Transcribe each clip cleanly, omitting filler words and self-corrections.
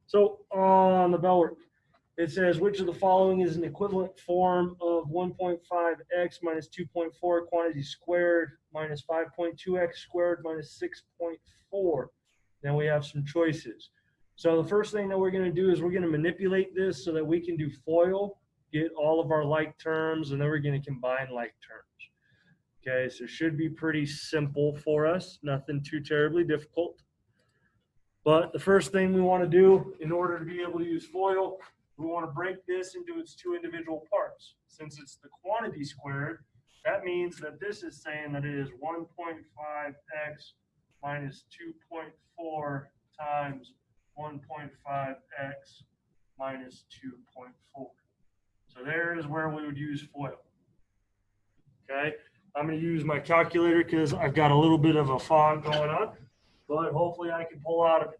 So on the bell work, it says, which of the following is an equivalent form of 1.5x minus 2.4 quantity squared minus 5.2x squared minus 6.4? Then we have some choices. So the first thing that we're going to do is we're going to manipulate this so that we can do FOIL, get all of our like terms, and then we're going to combine like terms. Okay, so it should be pretty simple for us, nothing too terribly difficult. But the first thing we want to do in order to be able to use FOIL, we want to break this into its two individual parts. Since it's the quantity squared, that means that this is saying that it is 1.5x minus 2.4 times 1.5x minus 2.4. So there is where we would use FOIL. Okay, I'm going to use my calculator because I've got a little bit of a fog going on, but hopefully I can pull out of it.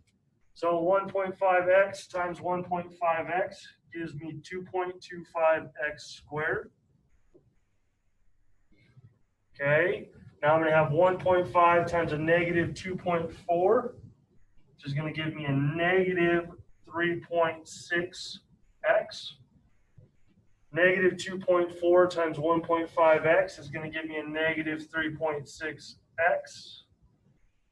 So 1.5x times 1.5x gives me 2.25x squared. Okay, now I'm going to have 1.5 times a negative 2.4, which is going to give me a negative 3.6x. Negative 2.4 times 1.5x is going to give me a negative 3.6x.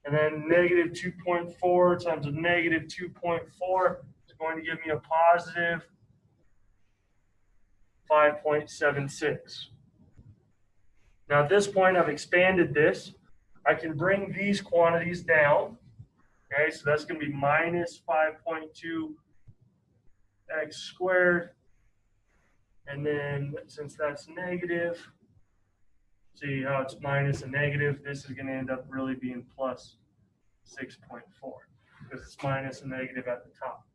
And then negative 2.4 times a negative 2.4 is going to give me a positive 5.76. Now at this point, I've expanded this. I can bring these quantities down. Okay, so that's going to be minus 5.2x squared. And then since that's negative, see how it's minus a negative, this is going to end up really being plus 6.4 because it's minus a negative at the top.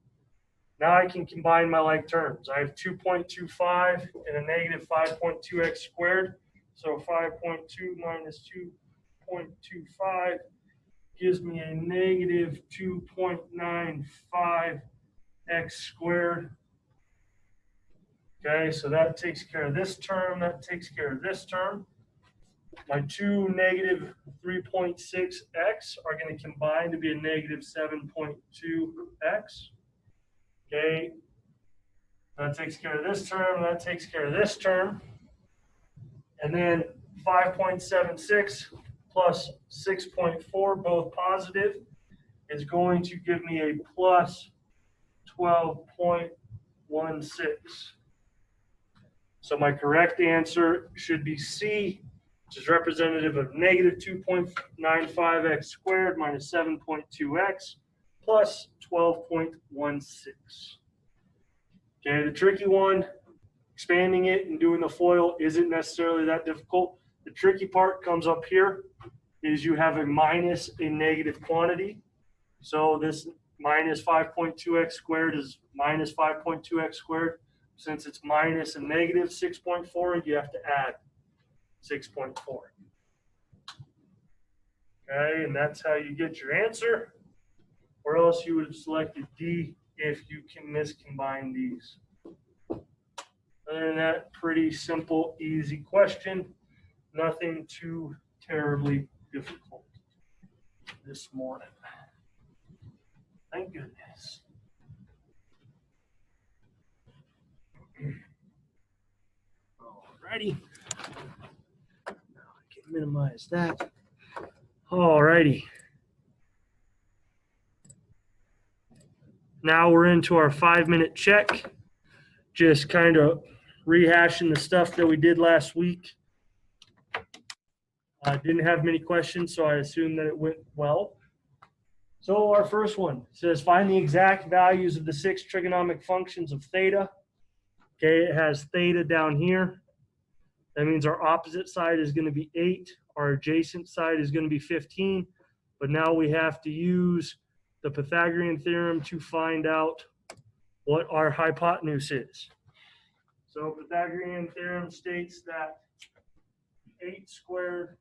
Now I can combine my like terms. I have 2.25 and a negative 5.2x squared. So 5.2 minus 2.25 gives me a negative 2.95x squared. Okay, so that takes care of this term. That takes care of this term. My two negative 3.6x are going to combine to be a negative 7.2x. Okay, that takes care of this term. That takes care of this term. And then 5.76 plus 6.4, both positive, is going to give me a plus 12.16. So my correct answer should be C, which is representative of negative 2.95x squared minus 7.2x plus 12.16. Okay, the tricky one, expanding it and doing the FOIL isn't necessarily that difficult. The tricky part comes up here, is you have a minus a negative quantity. So this minus 5.2x squared is minus 5.2x squared. Since it's minus a negative 6.4, you have to add 6.4. Okay, and that's how you get your answer. Or else you would have selected D if you can miscombine these. Other than that, pretty simple, easy question. Nothing too terribly difficult this morning. Thank goodness. Alrighty. Now I can minimize that. Alrighty. Now we're into our 5-minute check. Just kind of rehashing the stuff that we did last week. I didn't have many questions, so I assume that it went well. So our first one says, find the exact values of the 6 trigonomic functions of theta. Okay, it has theta down here. That means our opposite side is going to be 8. Our adjacent side is going to be 15. But now we have to use the Pythagorean theorem to find out what our hypotenuse is. So Pythagorean theorem states that 8 squared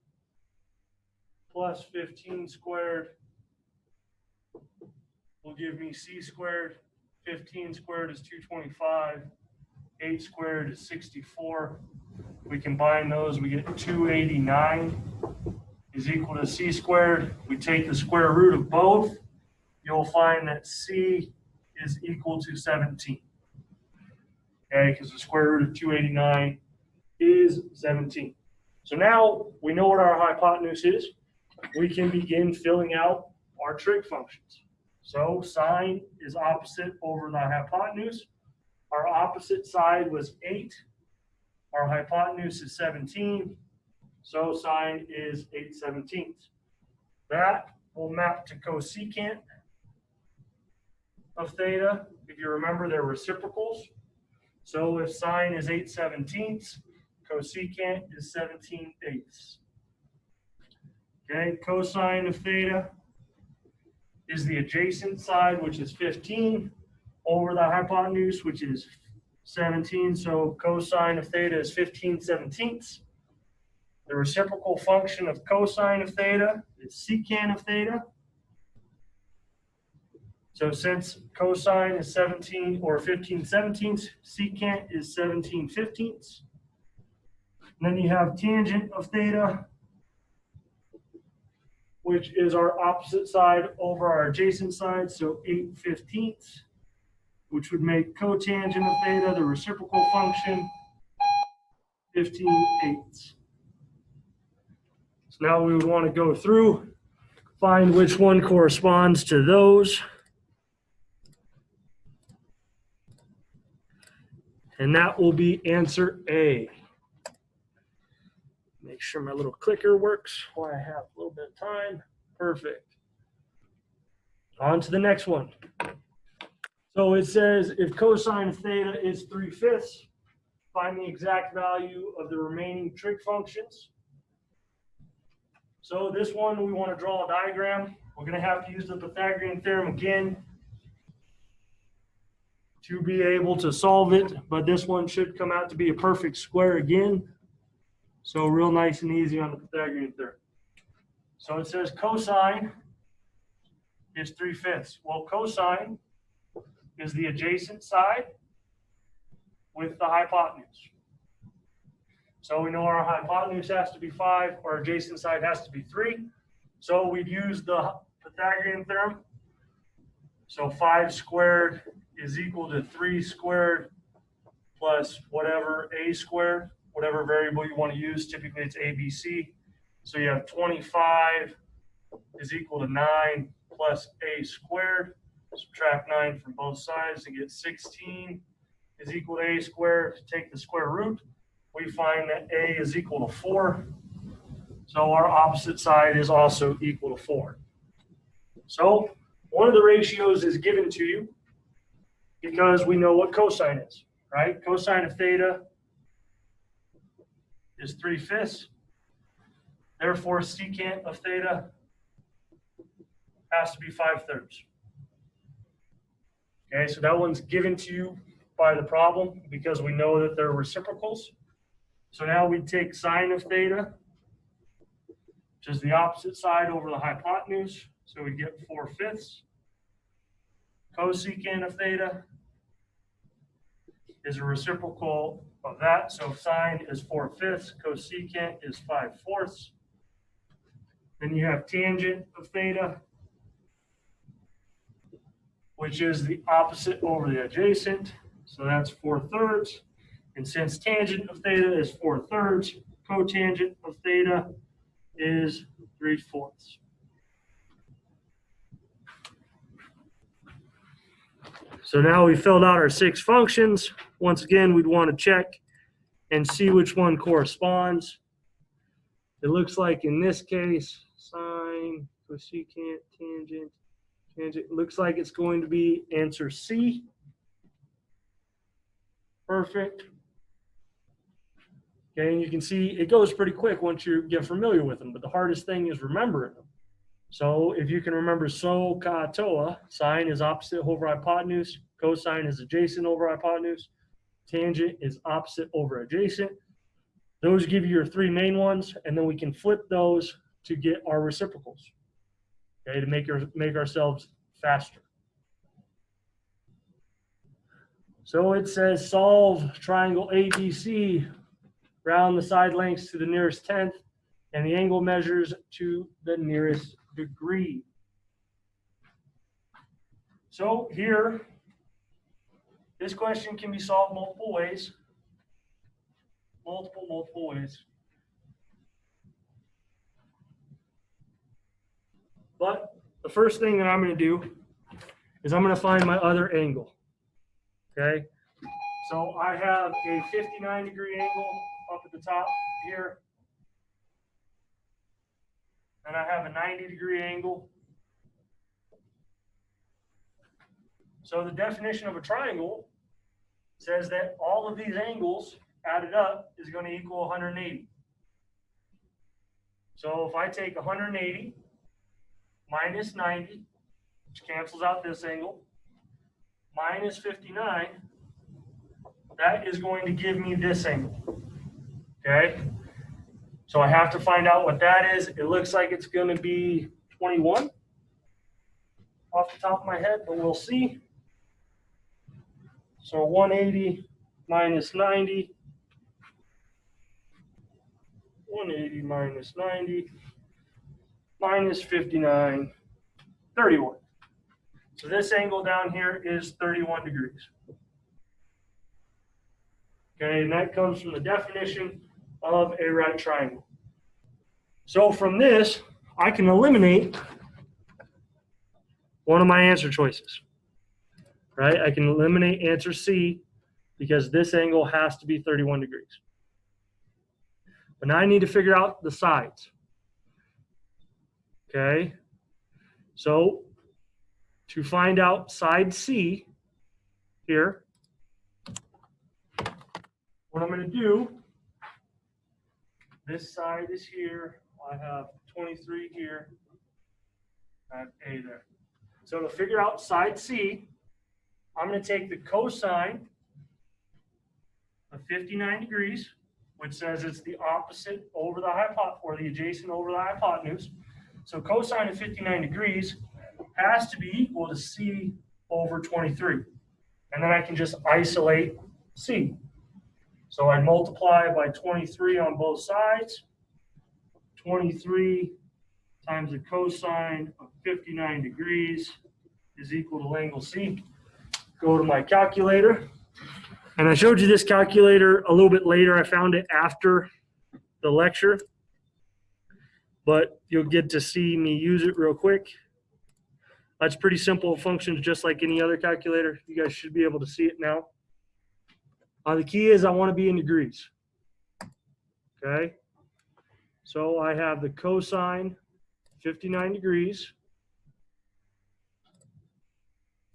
plus 15 squared will give me c squared. 15 squared is 225. 8 squared is 64. We combine those, we get 289 is equal to c squared. We take the square root of both. You'll find that c is equal to 17. Okay, because the square root of 289 is 17. So now we know what our hypotenuse is. We can begin filling out our trig functions. So sine is opposite over the hypotenuse. Our opposite side was 8. Our hypotenuse is 17. So sine is 8/17. That will map to cosecant of theta. If you remember, they're reciprocals. So if sine is 8/17, cosecant is 17/8. Okay, cosine of theta is the adjacent side, which is 15, over the hypotenuse, which is 17. So cosine of theta is 15/17. The reciprocal function of cosine of theta is secant of theta. So since cosine is 17 or 15/17, secant is 17/15. And then you have tangent of theta, which is our opposite side over our adjacent side, so 8/15, which would make cotangent of theta, the reciprocal function, 15/8. So now we would want to go through, find which one corresponds to those. And that will be answer A. Make sure my little clicker works while I have a little bit of time. Perfect. On to the next one. So it says if cosine of theta is 3/5, find the exact value of the remaining trig functions. So this one, we want to draw a diagram. We're going to have to use the Pythagorean theorem again to be able to solve it, but this one should come out to be a perfect square again. So real nice and easy on the Pythagorean theorem. So it says cosine is 3/5. Well, cosine is the adjacent side with the hypotenuse. So we know our hypotenuse has to be 5, our adjacent side has to be 3. So we'd use the Pythagorean theorem. So 5 squared is equal to 3 squared plus whatever a squared, whatever variable you want to use. Typically it's ABC. So you have 25 is equal to 9 plus a squared. Subtract 9 from both sides to get 16 is equal to a squared. Take the square root. We find that a is equal to 4. So our opposite side is also equal to 4. So one of the ratios is given to you because we know what cosine is, right? Cosine of theta is 3/5. Therefore, secant of theta has to be 5/3. Okay, so that one's given to you by the problem because we know that they're reciprocals. So now we take sine of theta, which is the opposite side over the hypotenuse. So we get 4/5. Cosecant of theta is a reciprocal of that. So sine is 4/5, cosecant is 5/4. Then you have tangent of theta, which is the opposite over the adjacent. So that's 4/3. And since tangent of theta is 4/3, cotangent of theta is 3/4. So now we filled out our 6 functions. Once again, we'd want to check and see which one corresponds. It looks like in this case, sine, cosecant, tangent. Looks like it's going to be answer C. Perfect. Okay, and you can see it goes pretty quick once you get familiar with them, but the hardest thing is remembering them. So if you can remember SO, CA, TOA, sine is opposite over hypotenuse, cosine is adjacent over hypotenuse, tangent is opposite over adjacent. Those give you your 3 main ones, and then we can flip those to get our reciprocals, okay, to make ourselves faster. So it says solve triangle ABC, round the side lengths to the nearest tenth, and the angle measures to the nearest degree. So here This question can be solved multiple ways. Multiple ways. But the first thing that I'm going to do is I'm going to find my other angle. Okay? So I have a 59-degree angle up at the top here. And I have a 90-degree angle. So the definition of a triangle says that all of these angles added up is going to equal 180. So if I take 180 minus 90, which cancels out this angle, minus 59, that is going to give me this angle. Okay? So I have to find out what that is. It looks like it's going to be 21 off the top of my head, but we'll see. So 180 minus 90. 180 minus 90 minus 59, 31. So this angle down here is 31 degrees. Okay, and that comes from the definition of a right triangle. So from this, I can eliminate one of my answer choices. Right? I can eliminate answer C because this angle has to be 31 degrees. But now I need to figure out the sides. Okay? So to find out side C here, what I'm going to do, this side is here. I have 23 here. I have A there. So to figure out side C, I'm going to take the cosine of 59 degrees, which says it's the opposite over the hypotenuse, or the adjacent over the hypotenuse. So cosine of 59 degrees has to be equal to C over 23. And then I can just isolate C. So I multiply by 23 on both sides. 23 times the cosine of 59 degrees is equal to angle C. Go to my calculator. And I showed you this calculator a little bit later. I found it after the lecture. But you'll get to see me use it real quick. That's pretty simple. It functions just like any other calculator. You guys should be able to see it now. The key is I want to be in degrees. Okay? So I have the cosine 59 degrees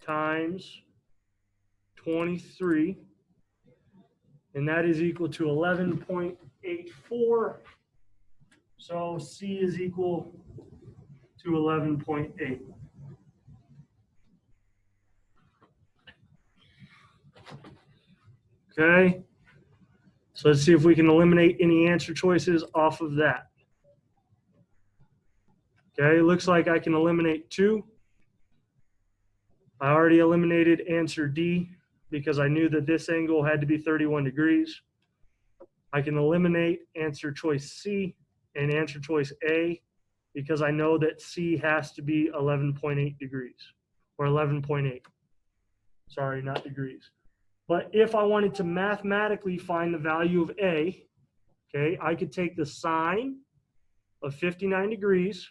times 23, and that is equal to 11.84. So C is equal to 11.8. Okay, so let's see if we can eliminate any answer choices off of that. Okay, looks like I can eliminate 2. I already eliminated answer D because I knew that this angle had to be 31 degrees. I can eliminate answer choice C and answer choice A because I know that C has to be 11.8 degrees, or 11.8. Sorry, not degrees. But if I wanted to mathematically find the value of A, okay, I could take the sine of 59 degrees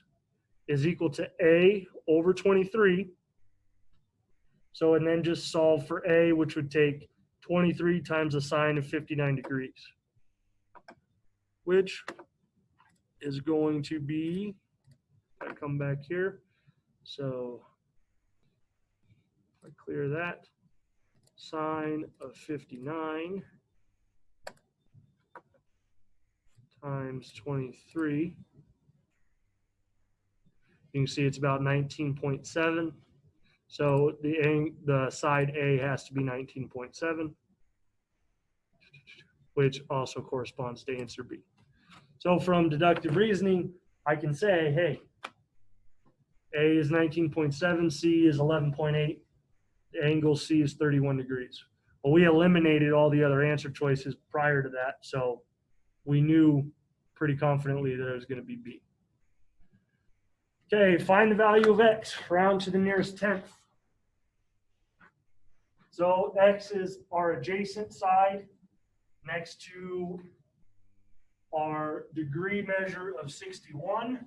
is equal to A over 23. So, and then just solve for A, which would take 23 times the sine of 59 degrees, which is going to be, I come back here, so I clear that, sine of 59 times 23. You can see it's about 19.7. So the side A has to be 19.7, which also corresponds to answer B. So from deductive reasoning, I can say, hey, A is 19.7, C is 11.8, the angle C is 31 degrees. Well, we eliminated all the other answer choices prior to that, so we knew pretty confidently that it was going to be B. Okay, find the value of X, round to the nearest tenth. So x is our adjacent side next to our degree measure of 61.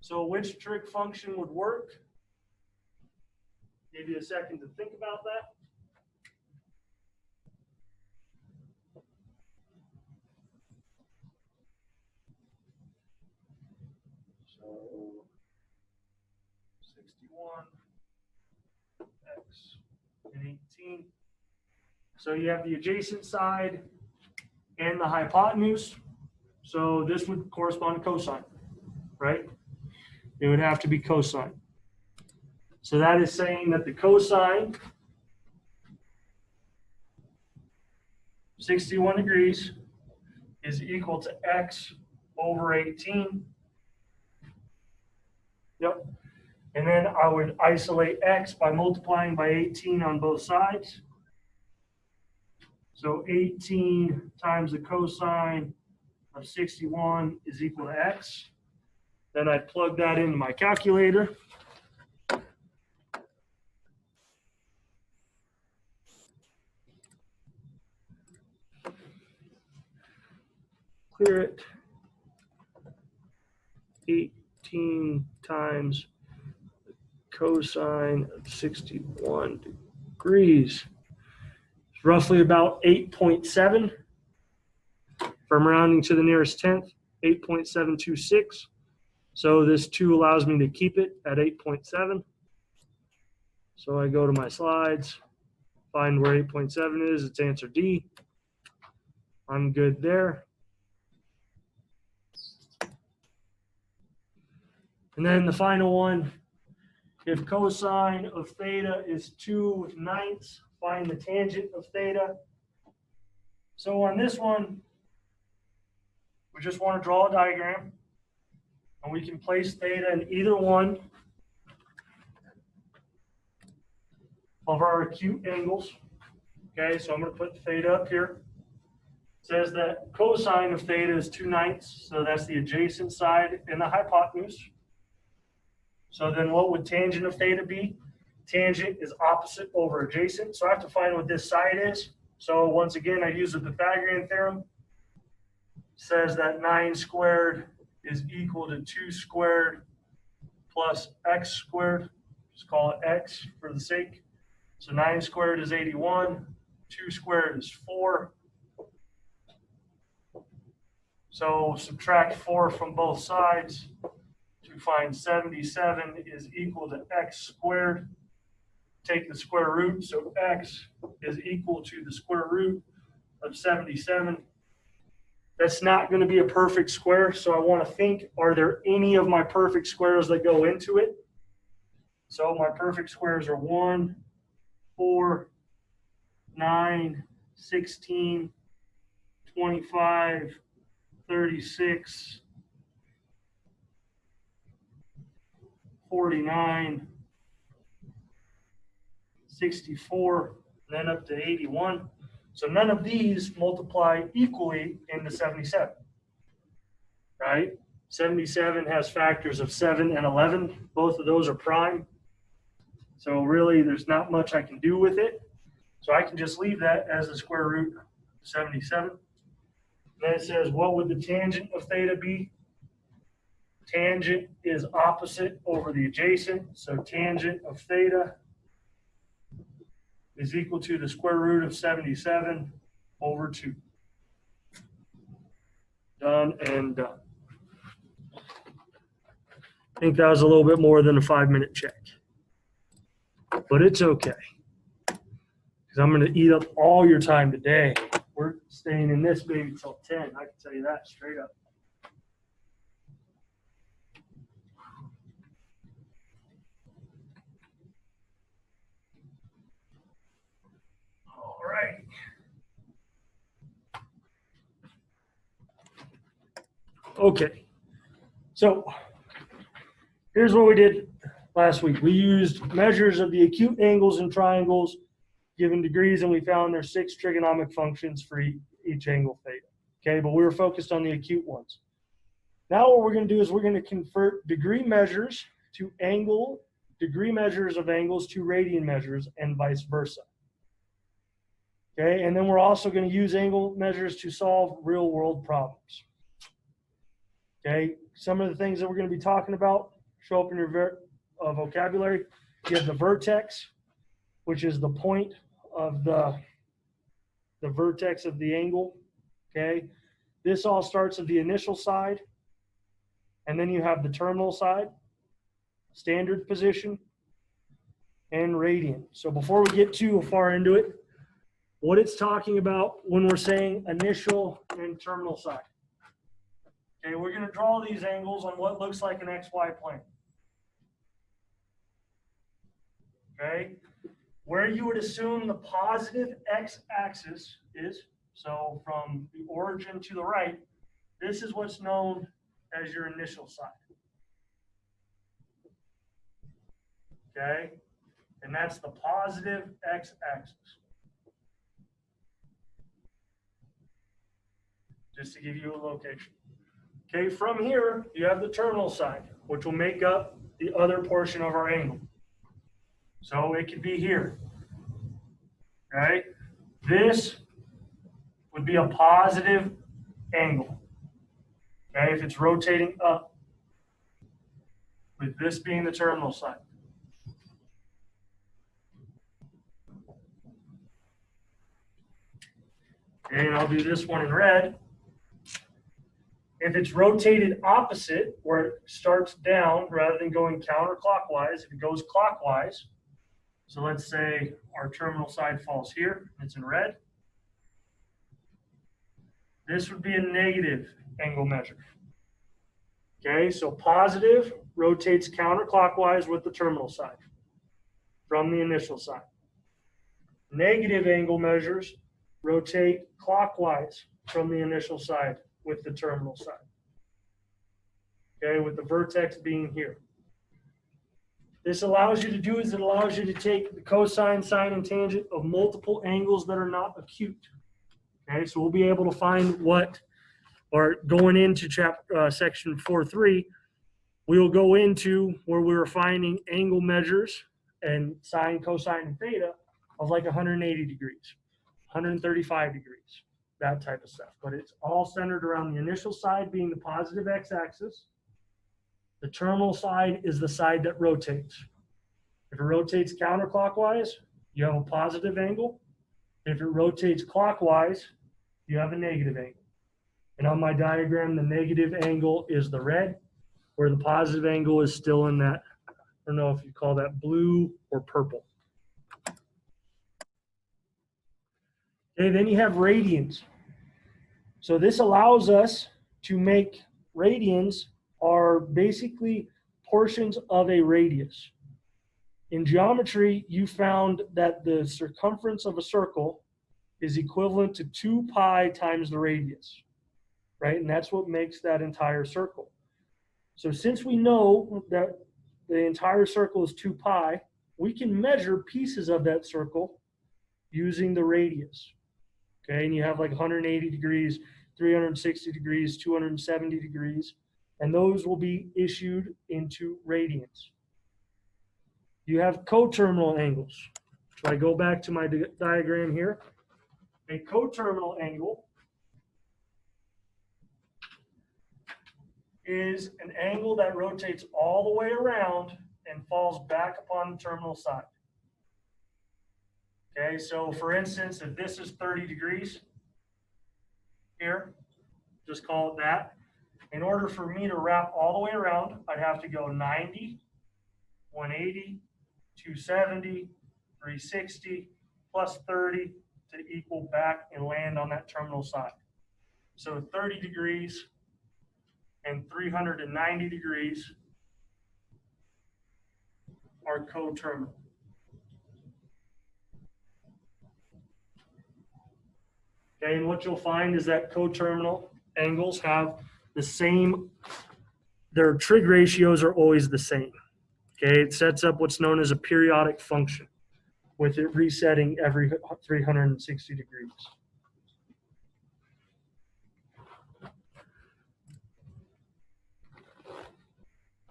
So which trig function would work? Give you a second to think about that. So 61, x, and 18. So you have the adjacent side and the hypotenuse. So this would correspond to cosine, right? It would have to be cosine. So that is saying that the cosine, 61 degrees, is equal to x over 18. Yep. And then I would isolate x by multiplying by 18 on both sides. So 18 times the cosine of 61 is equal to x. Then I'd plug that into my calculator. Clear it. 18 times the cosine of 61 degrees. It's roughly about 8.7. If I'm rounding to the nearest tenth, 8.726. So this 2 allows me to keep it at 8.7. So I go to my slides, find where 8.7 is. It's answer D. I'm good there. And then the final one, if cosine of theta is 2/9, find the tangent of theta. So on this one, we just want to draw a diagram, and we can place theta in either one of our acute angles. Okay, so I'm going to put theta up here. It says that cosine of theta is 2/9, so that's the adjacent side and the hypotenuse. So then what would tangent of theta be? Tangent is opposite over adjacent, so I have to find what this side is. So once again, I use the Pythagorean theorem. It says that 9 squared is equal to 2 squared plus x squared. Just call it x for the sake. So 9 squared is 81. 2 squared is 4. So subtract 4 from both sides to find 77 is equal to x squared. Take the square root, so x is equal to the square root of 77. That's not going to be a perfect square, so I want to think, are there any of my perfect squares that go into it? So my perfect squares are 1, 4, 9, 16, 25, 36, 49, 64, and then up to 81. So none of these multiply equally into 77, right? 77 has factors of 7 and 11. Both of those are prime. So really, there's not much I can do with it. So I can just leave that as the square root of 77. Then it says, what would the tangent of theta be? Tangent is opposite over the adjacent. So tangent of theta is equal to the square root of 77 over 2. Done and done. I think that was a little bit more than a 5-minute check. But it's okay. Because I'm going to eat up all your time today. We're staying in this baby till 10. I can tell you that straight up. All right. Okay. So here's what we did last week. We used measures of the acute angles and triangles given degrees, and we found there's 6 trigonomic functions for each angle theta. Okay, but we were focused on the acute ones. Now what we're going to do is we're going to convert degree measures to degree measures of angles to radian measures, and vice versa. Okay, and then we're also going to use angle measures to solve real world problems. Okay, some of the things that we're going to be talking about show up in your vocabulary. You have the vertex, which is the point of the vertex of the angle. Okay, this all starts at the initial side, and then you have the terminal side, standard position, and radian. So before we get too far into it, what it's talking about when we're saying initial and terminal side. Okay, we're going to draw these angles on what looks like an XY plane. Okay, where you would assume the positive x-axis is, so from the origin to the right, this is what's known as your initial side. Okay, and that's the positive x-axis. Just to give you a location. Okay, from here, you have the terminal side, which will make up the other portion of our angle. So it could be here. Okay, this would be a positive angle. Okay, if it's rotating up, with this being the terminal side. Okay, and I'll do this one in red. If it's rotated opposite, where it starts down rather than going counterclockwise, if it goes clockwise, so let's say our terminal side falls here, it's in red, this would be a negative angle measure. Okay, so positive rotates counterclockwise with the terminal side from the initial side. Negative angle measures rotate clockwise from the initial side with the terminal side. Okay, with the vertex being here. This allows you to do is it allows you to take the cosine, sine, and tangent of multiple angles that are not acute. Okay, so we'll be able to find what, or going into section 4.3, we will go into where we were finding angle measures and sine, cosine, and theta of like 180 degrees, 135 degrees, that type of stuff. But it's all centered around the initial side being the positive x-axis. The terminal side is the side that rotates. If it rotates counterclockwise, you have a positive angle. If it rotates clockwise, you have a negative angle. And on my diagram, the negative angle is the red, where the positive angle is still in that, I don't know if you call that blue or purple. Okay, then you have radians. So this allows us to make radians are basically portions of a radius. In geometry, you found that the circumference of a circle is equivalent to 2 pi times the radius, right? And that's what makes that entire circle. So since we know that the entire circle is 2 pi, we can measure pieces of that circle using the radius. Okay, and you have like 180 degrees, 360 degrees, 270 degrees, and those will be issued into radians. You have coterminal angles. So I go back to my diagram here. A coterminal angle is an angle that rotates all the way around and falls back upon the terminal side. Okay, so for instance, if this is 30 degrees here, just call it that. In order for me to wrap all the way around, I'd have to go 90, 180, 270, 360, plus 30 to equal back and land on that terminal side. So 30 degrees and 390 degrees are coterminal. Okay, and what you'll find is that coterminal angles have the same, their trig ratios are always the same. Okay, it sets up what's known as a periodic function, with it resetting every 360 degrees.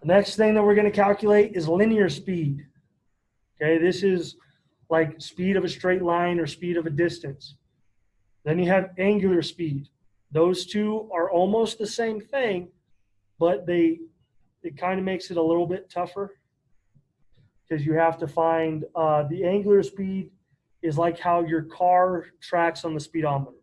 The next thing that we're going to calculate is linear speed. Okay, this is like speed of a straight line or speed of a distance. Then you have angular speed. Those two are almost the same thing, but it kind of makes it a little bit tougher because you have to find the angular speed is like how your car tracks on the speedometer.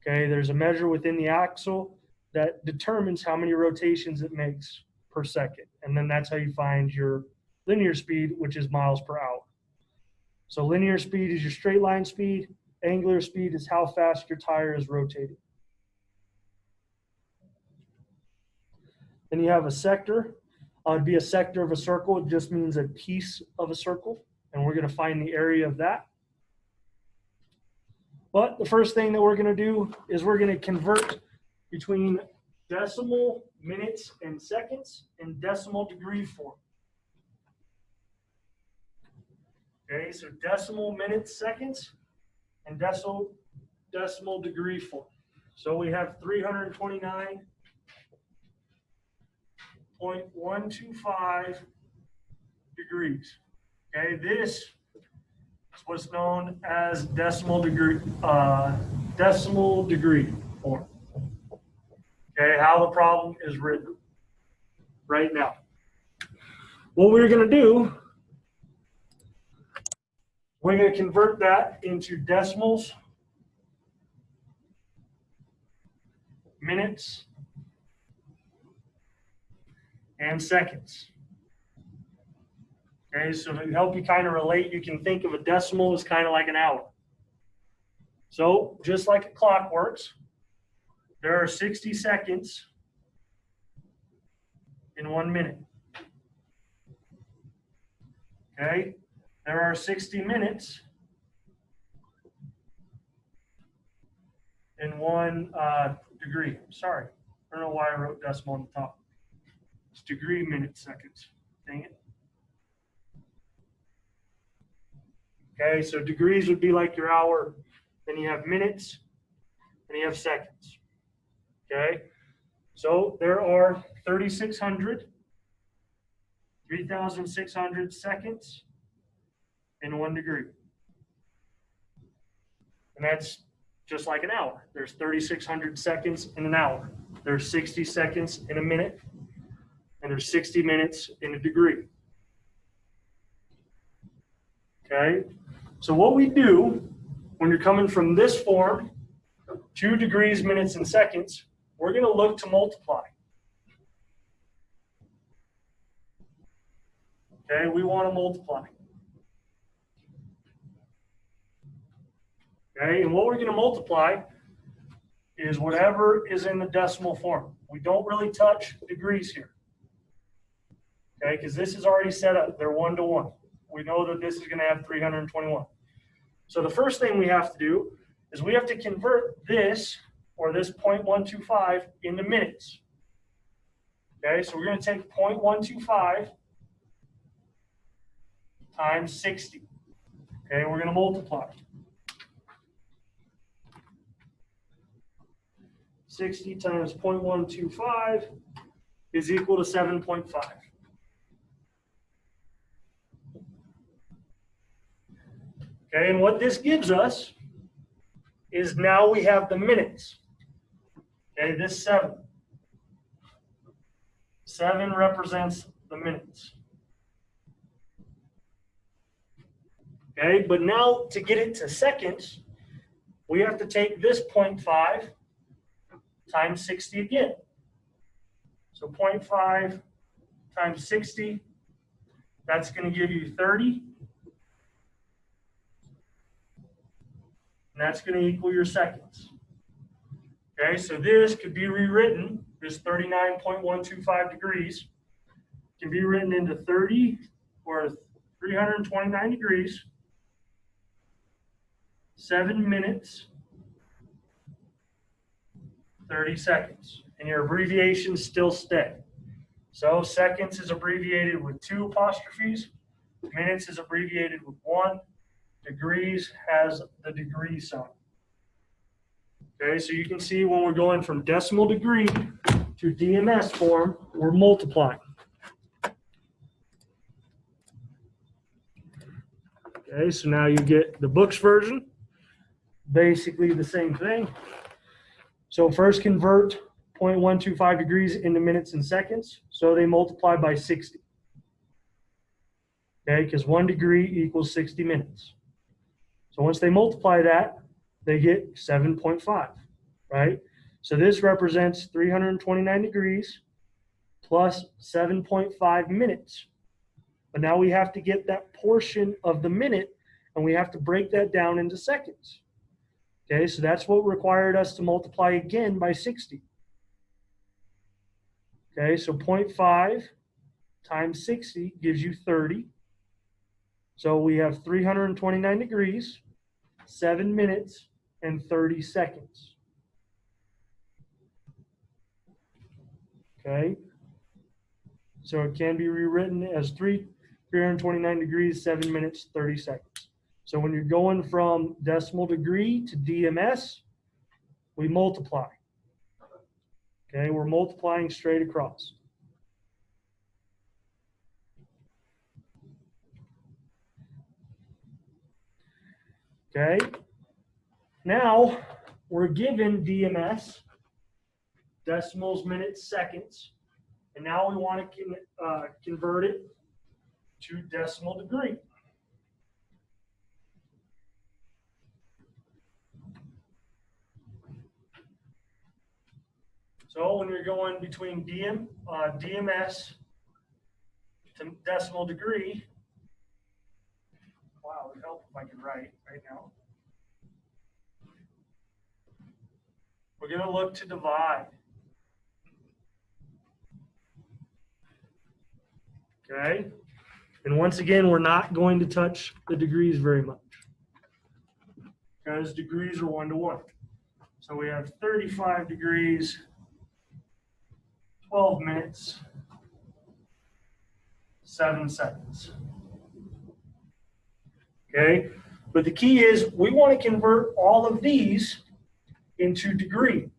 Okay, there's a measure within the axle that determines how many rotations it makes per second. And then that's how you find your linear speed, which is miles per hour. So linear speed is your straight line speed. Angular speed is how fast your tire is rotating. Then you have a sector. It'd be a sector of a circle. It just means a piece of a circle. And we're going to find the area of that. But the first thing that we're going to do is we're going to convert between decimal, minutes, and seconds in decimal degree form. Okay, so decimal, minutes, seconds, and decimal degree form. So we have 329.125 degrees. Okay, this is what's known as decimal degree form. Okay, how the problem is written right now. What we're going to do, we're going to convert that into decimals, minutes, and seconds. Okay, so to help you kind of relate, you can think of a decimal as kind of like an hour. So just like a clock works, there are 60 seconds in 1 minute. Okay, there are 60 minutes in 1 degree. Sorry, I don't know why I wrote decimal on the top. It's degree, minutes, seconds. Dang it. Okay, so degrees would be like your hour. Then you have minutes, and you have seconds. Okay, so there are 3,600 seconds in 1 degree. And that's just like an hour. There's 3,600 seconds in an hour. There's 60 seconds in a minute, and there's 60 minutes in a degree. Okay, so what we do when you're coming from this form to degrees, minutes, and seconds, we're going to look to multiply. Okay, we want to multiply. Okay, and what we're going to multiply is whatever is in the decimal form. We don't really touch degrees here. Okay, because this is already set up. They're 1 to 1. We know that this is going to have 321. So the first thing we have to do is we have to convert this, or this 0.125, into minutes. Okay, so we're going to take 0.125 times 60. Okay, we're going to multiply. 60 times 0.125 is equal to 7.5. Okay, and what this gives us is now we have the minutes. Okay, this 7. 7 represents the minutes. Okay, but now to get it to seconds, we have to take this 0.5 times 60 again. So 0.5 times 60, that's going to give you 30. And that's going to equal your seconds. Okay, so this could be rewritten, this 39.125 degrees, can be written into 30 or 329 degrees, 7 minutes, 30 seconds. And your abbreviations still stay. So seconds is abbreviated with 2 apostrophes, minutes is abbreviated with 1, degrees has the degree sign. Okay, so you can see when we're going from decimal degree to DMS form, we're multiplying. Okay, so now you get the books version, basically the same thing. So first convert 0.125 degrees into minutes and seconds. So they multiply by 60. Okay, because 1 degree equals 60 minutes. So once they multiply that, they get 7.5, right? So this represents 329 degrees plus 7.5 minutes. But now we have to get that portion of the minute, and we have to break that down into seconds. Okay, so that's what required us to multiply again by 60. Okay, so 0.5 times 60 gives you 30. So we have 329 degrees, 7 minutes, and 30 seconds. Okay, so it can be rewritten as 329 degrees, 7 minutes, 30 seconds. So when you're going from decimal degree to DMS, we multiply. Okay, we're multiplying straight across. Okay, now we're given DMS, decimals, minutes, seconds, and now we want to convert it to decimal degree. So when you're going between DMS to decimal degree, wow, it would help if I could write right now. We're going to look to divide. Okay, and once again, we're not going to touch the degrees very much because degrees are 1 to 1. So we have 35 degrees, 12 minutes, 7 seconds. Okay, but the key is we want to convert all of these into degree.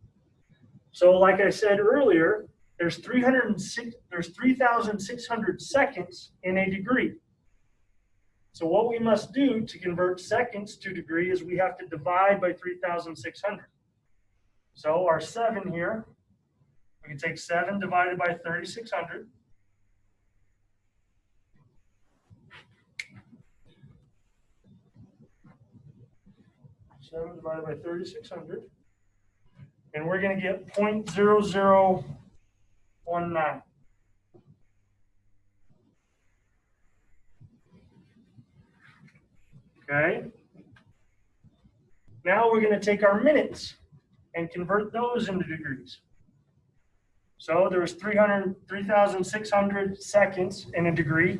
So like I said earlier, there's 3,600 seconds in a degree. So what we must do to convert seconds to degree is we have to divide by 3,600. So our 7 here, we can take 7 divided by 3,600. Divided by 3,600. And we're going to get 0.0019. Okay. Now we're going to take our minutes and convert those into degrees. So there's 3,600 seconds in a degree.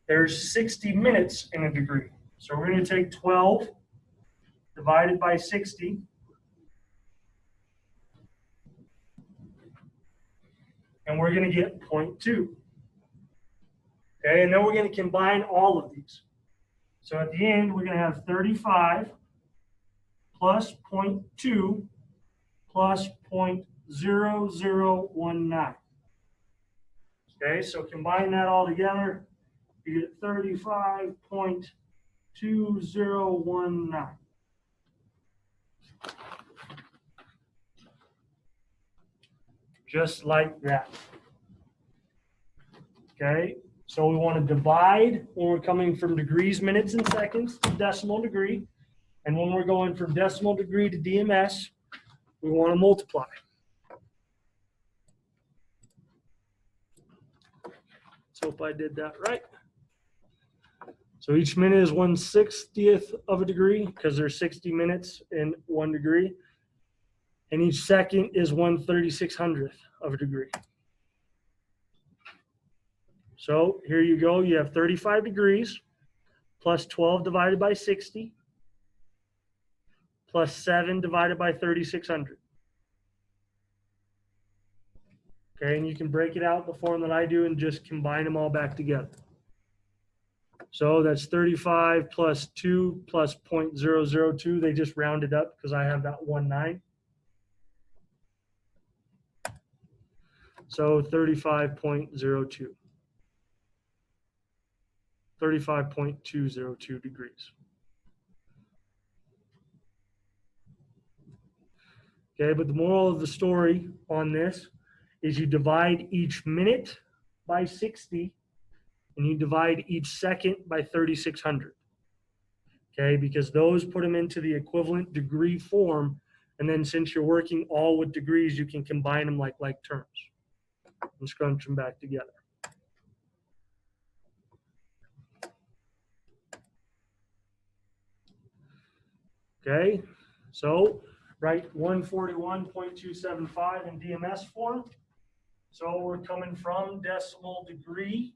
There's 60 minutes in a degree. So we're going to take 12 divided by 60. And we're going to get 0.2. Okay, and then we're going to combine all of these. So at the end, we're going to have 35 plus 0.2 plus 0.0019. Okay, so combine that all together, you get 35.2019. Just like that. Okay, so we want to divide when we're coming from degrees, minutes, and seconds to decimal degree. And when we're going from decimal degree to DMS, we want to multiply. Let's hope I did that right. So each minute is 1/60th of a degree because there's 60 minutes in 1 degree. And each second is 1/3600th of a degree. So here you go. You have 35 degrees plus 12 divided by 60 plus 7 divided by 3,600. Okay, and you can break it out the form that I do and just combine them all back together. So that's 35 plus 2 plus 0.002. They just rounded up because I have that 19. So 35.02. 35.202 degrees. Okay, but the moral of the story on this is you divide each minute by 60 and you divide each second by 3600. Okay, because those put them into the equivalent degree form. And then since you're working all with degrees, you can combine them like terms and scrunch them back together. Okay, so write 141.275 in DMS form. So we're coming from decimal degree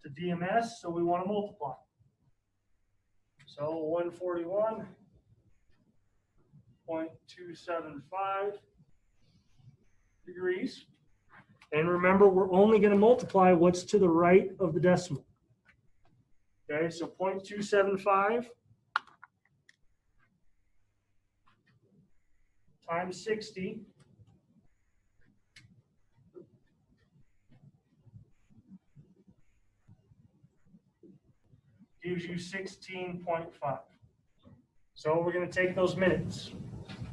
to DMS, so we want to multiply. So 141.275 degrees. And remember, we're only going to multiply what's to the right of the decimal. Okay, so 0.275 times 60 gives you 16.5. So we're going to take those minutes.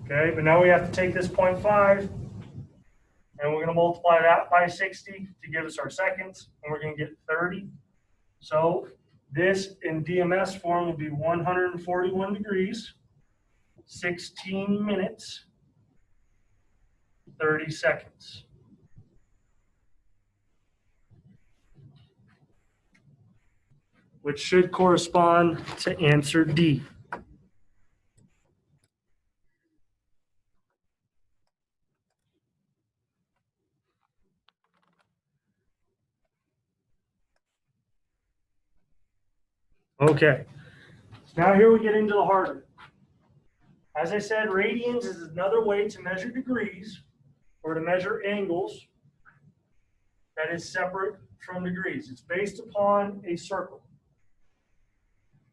Okay, but now we have to take this 0.5 and we're going to multiply that by 60 to give us our seconds, and we're going to get 30. So this in DMS form will be 141 degrees, 16 minutes, 30 seconds. Which should correspond to answer D. Okay, now here we get into the harder. As I said, radians is another way to measure degrees or to measure angles that is separate from degrees. It's based upon a circle.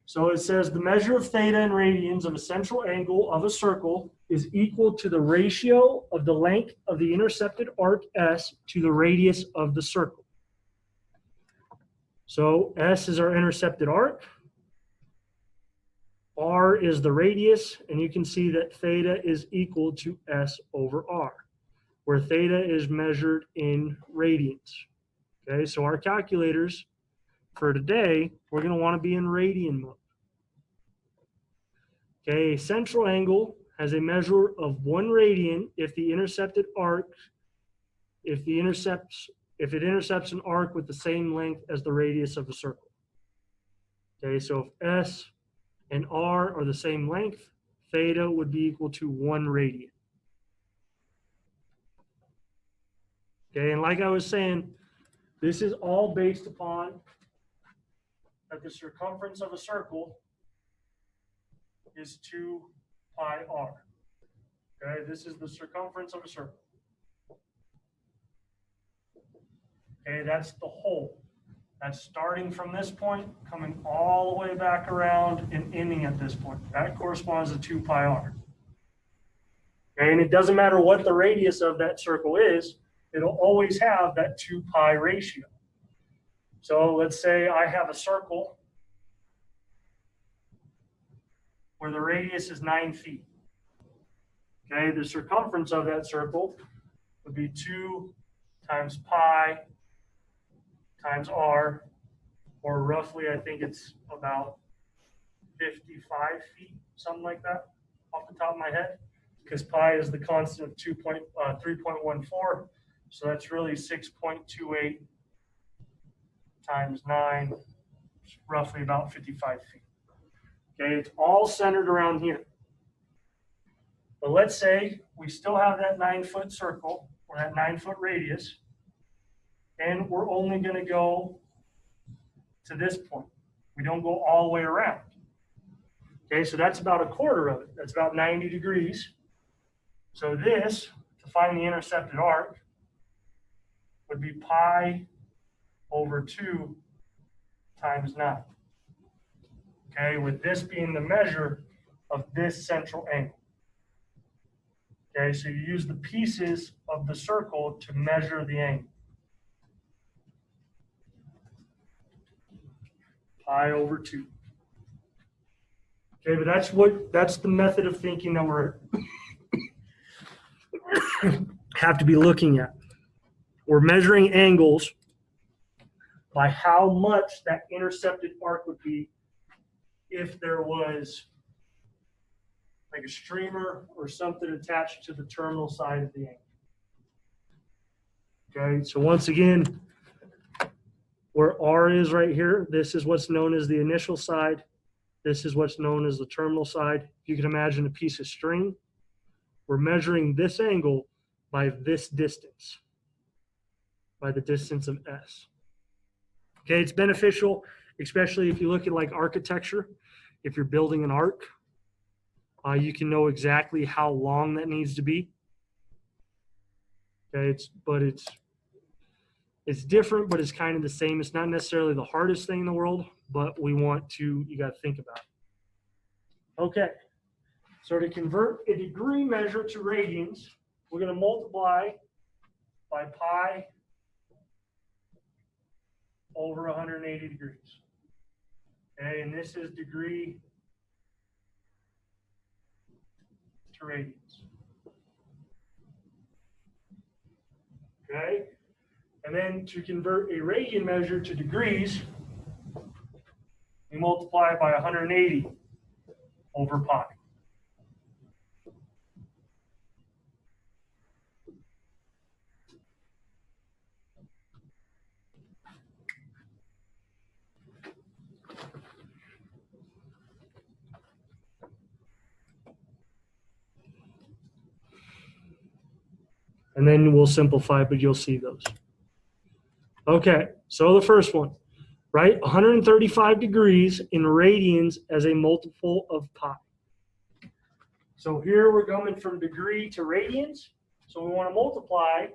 So it says the measure of theta in radians of a central angle of a circle is equal to the ratio of the length of the intercepted arc S to the radius of the circle. So S is our intercepted arc. R is the radius, and you can see that theta is equal to S over R, where theta is measured in radians. Okay, so our calculators for today, we're going to want to be in radian mode. Okay, a central angle has a measure of 1 radian if the intercepted arc, if it intercepts an arc with the same length as the radius of a circle. Okay, so if S and R are the same length, theta would be equal to 1 radian. Okay, and like I was saying, this is all based upon that the circumference of a circle is 2 pi r. Okay, this is the circumference of a circle. Okay, that's the whole. That's starting from this point, coming all the way back around and ending at this point. That corresponds to 2 pi r. Okay, and it doesn't matter what the radius of that circle is, it'll always have that 2 pi ratio. So let's say I have a circle where the radius is 9 feet. Okay, the circumference of that circle would be 2 times pi times r, or roughly, I think it's about 55 feet, something like that, off the top of my head, because pi is the constant of 3.14, so that's really 6.28 times 9, roughly about 55 feet. Okay, it's all centered around here. But let's say we still have that 9-foot circle, or that 9-foot radius, and we're only going to go to this point. We don't go all the way around. Okay, so that's about a quarter of it. That's about 90 degrees. So this, to find the intercepted arc, would be pi over 2 times 9. Okay, with this being the measure of this central angle. Okay, so you use the pieces of the circle to measure the angle. pi over 2. Okay, but that's the method of thinking that we're have to be looking at. We're measuring angles by how much that intercepted arc would be if there was like a streamer or something attached to the terminal side of the angle. Okay, so once again, where R is right here, this is what's known as the initial side. This is what's known as the terminal side. You can imagine a piece of string. We're measuring this angle by this distance, by the distance of S. Okay, it's beneficial, especially if you look at like architecture. If you're building an arc, you can know exactly how long that needs to be. Okay, it's different, but it's kind of the same. It's not necessarily the hardest thing in the world, but you got to think about it. Okay, so to convert a degree measure to radians, we're going to multiply by pi over 180 degrees. Okay, and this is degree to radians. Okay, and then to convert a radian measure to degrees, we multiply by 180 over pi. And then we'll simplify, but you'll see those. Okay, so the first one, right? 135 degrees in radians as a multiple of pi. So here we're going from degree to radians. So we want to multiply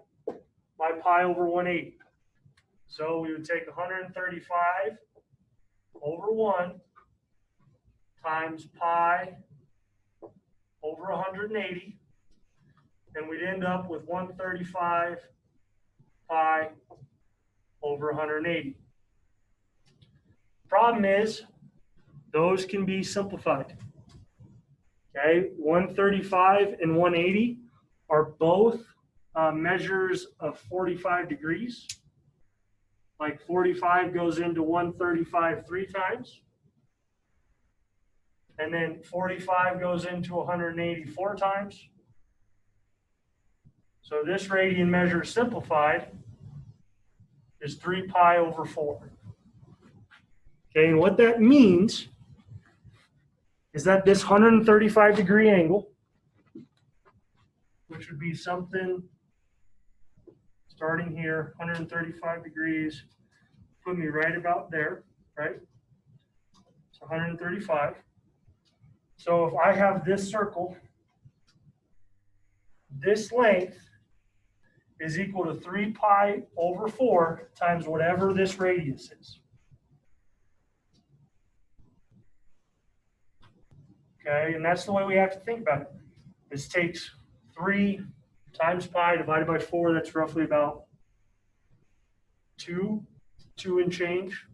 by pi over 180. So we would take 135 over 1 times pi over 180. And we'd end up with 135 pi over 180. Problem is, those can be simplified. Okay, 135 and 180 are both measures of 45 degrees. Like 45 goes into 135 3 times. And then 45 goes into 180 4 times. So this radian measure simplified is 3 pi over 4. Okay, and what that means is that this 135 degree angle, which would be something starting here, 135 degrees, put me right about there, right? So 135. So if I have this circle, this length is equal to 3 pi over 4 times whatever this radius is. Okay, and that's the way we have to think about it. This takes 3 times pi divided by 4, that's roughly about 2 and change.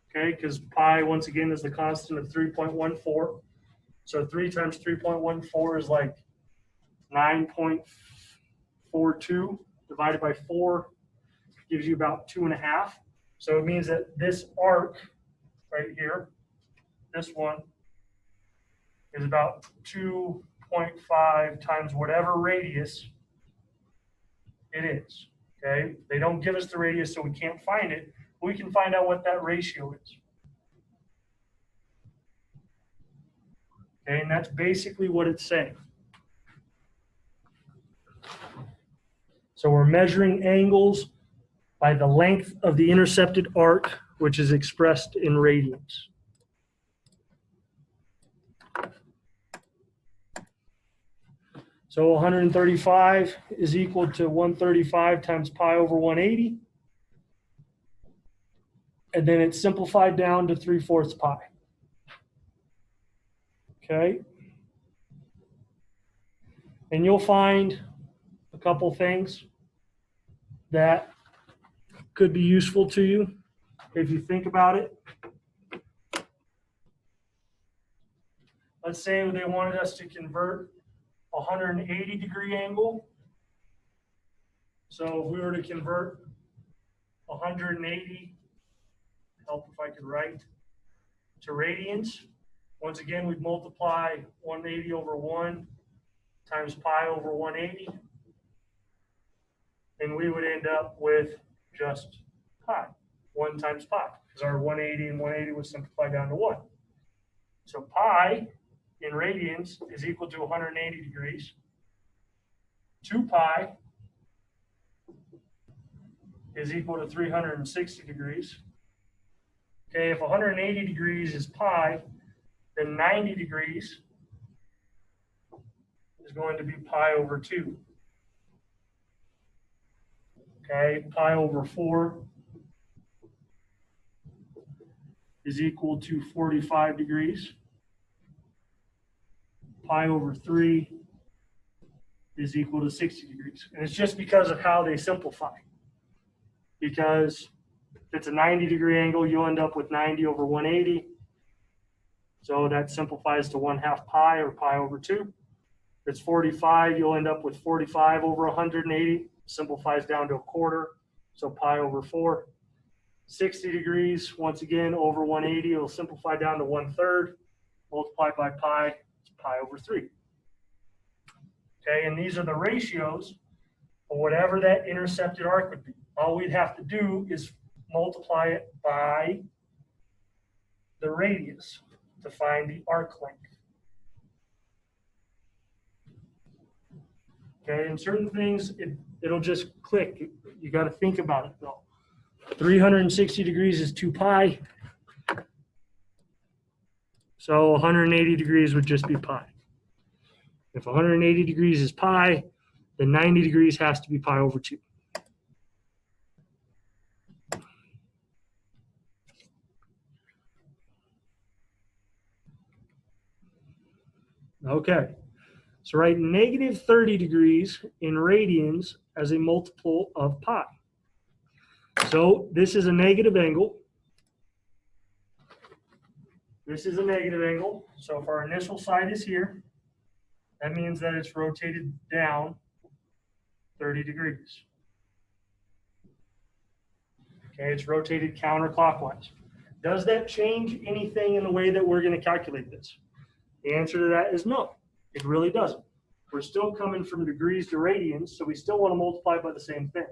Okay, because pi, once again, is the constant of 3.14. So 3 times 3.14 is like 9.42 divided by 4 gives you about 2.5. So it means that this arc right here, this one, is about 2.5 times whatever radius it is. Okay, they don't give us the radius, so we can't find it. We can find out what that ratio is. Okay, and that's basically what it's saying. So we're measuring angles by the length of the intercepted arc, which is expressed in radians. So 135 is equal to 135 times pi over 180. And then it's simplified down to 3/4 pi. Okay. And you'll find a couple things that could be useful to you if you think about it. let's say they wanted us to convert a 180-degree angle. So if we were to convert 180, help if I could write, to radians, once again, we'd multiply 180 over 1 times pi over 180, and we would end up with just pi, 1 times pi, because our 180 and 180 would simplify down to 1. So pi in radians is equal to 180 degrees. 2 pi is equal to 360 degrees. Okay, if 180 degrees is pi, then 90 degrees is going to be pi over 2. Okay, pi over 4 is equal to 45 degrees. Pi over 3 is equal to 60 degrees. And it's just because of how they simplify. Because if it's a 90-degree angle, you'll end up with 90 over 180. So that simplifies to 1/2 pi, or pi over 2. If it's 45, you'll end up with 45 over 180. Simplifies down to 1/4, so pi over 4. 60 degrees, once again, over 180, it'll simplify down to 1/3. Multiplied by pi, it's pi over 3. Okay, and these are the ratios of whatever that intercepted arc would be. All we'd have to do is multiply it by the radius to find the arc length. Okay, and certain things, it'll just click. You got to think about it, though. 360 degrees is 2 pi. So 180 degrees would just be pi. If 180 degrees is pi, then 90 degrees has to be pi over 2. Okay, so write negative 30 degrees in radians as a multiple of pi. So this is a negative angle. This is a negative angle. So if our initial side is here, that means that it's rotated down 30 degrees. Okay, it's rotated counterclockwise. Does that change anything in the way that we're going to calculate this? The answer to that is no, it really doesn't. We're still coming from degrees to radians, so we still want to multiply by the same thing.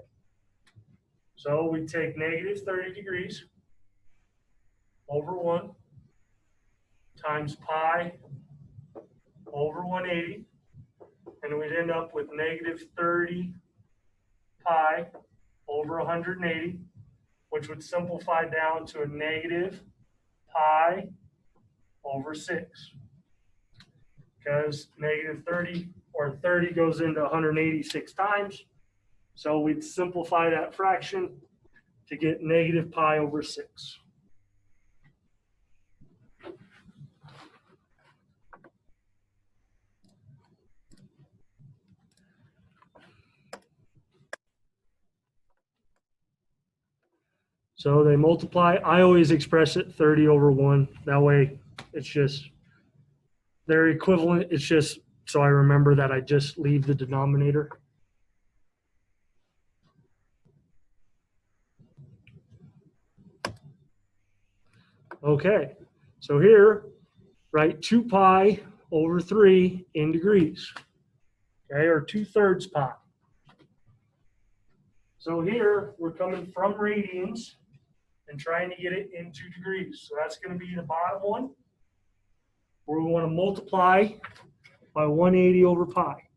So we take negative 30 degrees over 1 times pi over 180, and we'd end up with negative 30 pi over 180, which would simplify down to a negative pi over 6. Because negative 30 or 30 goes into 186 times. So we'd simplify that fraction to get negative pi over 6. So they multiply. I always express it 30 over 1. That way it's just, they're equivalent. It's just so I remember that I just leave the denominator. Okay, so here, write 2 pi over 3 in degrees, okay, or 2/3 pi. So here, we're coming from radians and trying to get it into degrees. So that's going to be the bottom one, where we want to multiply by 180 over pi.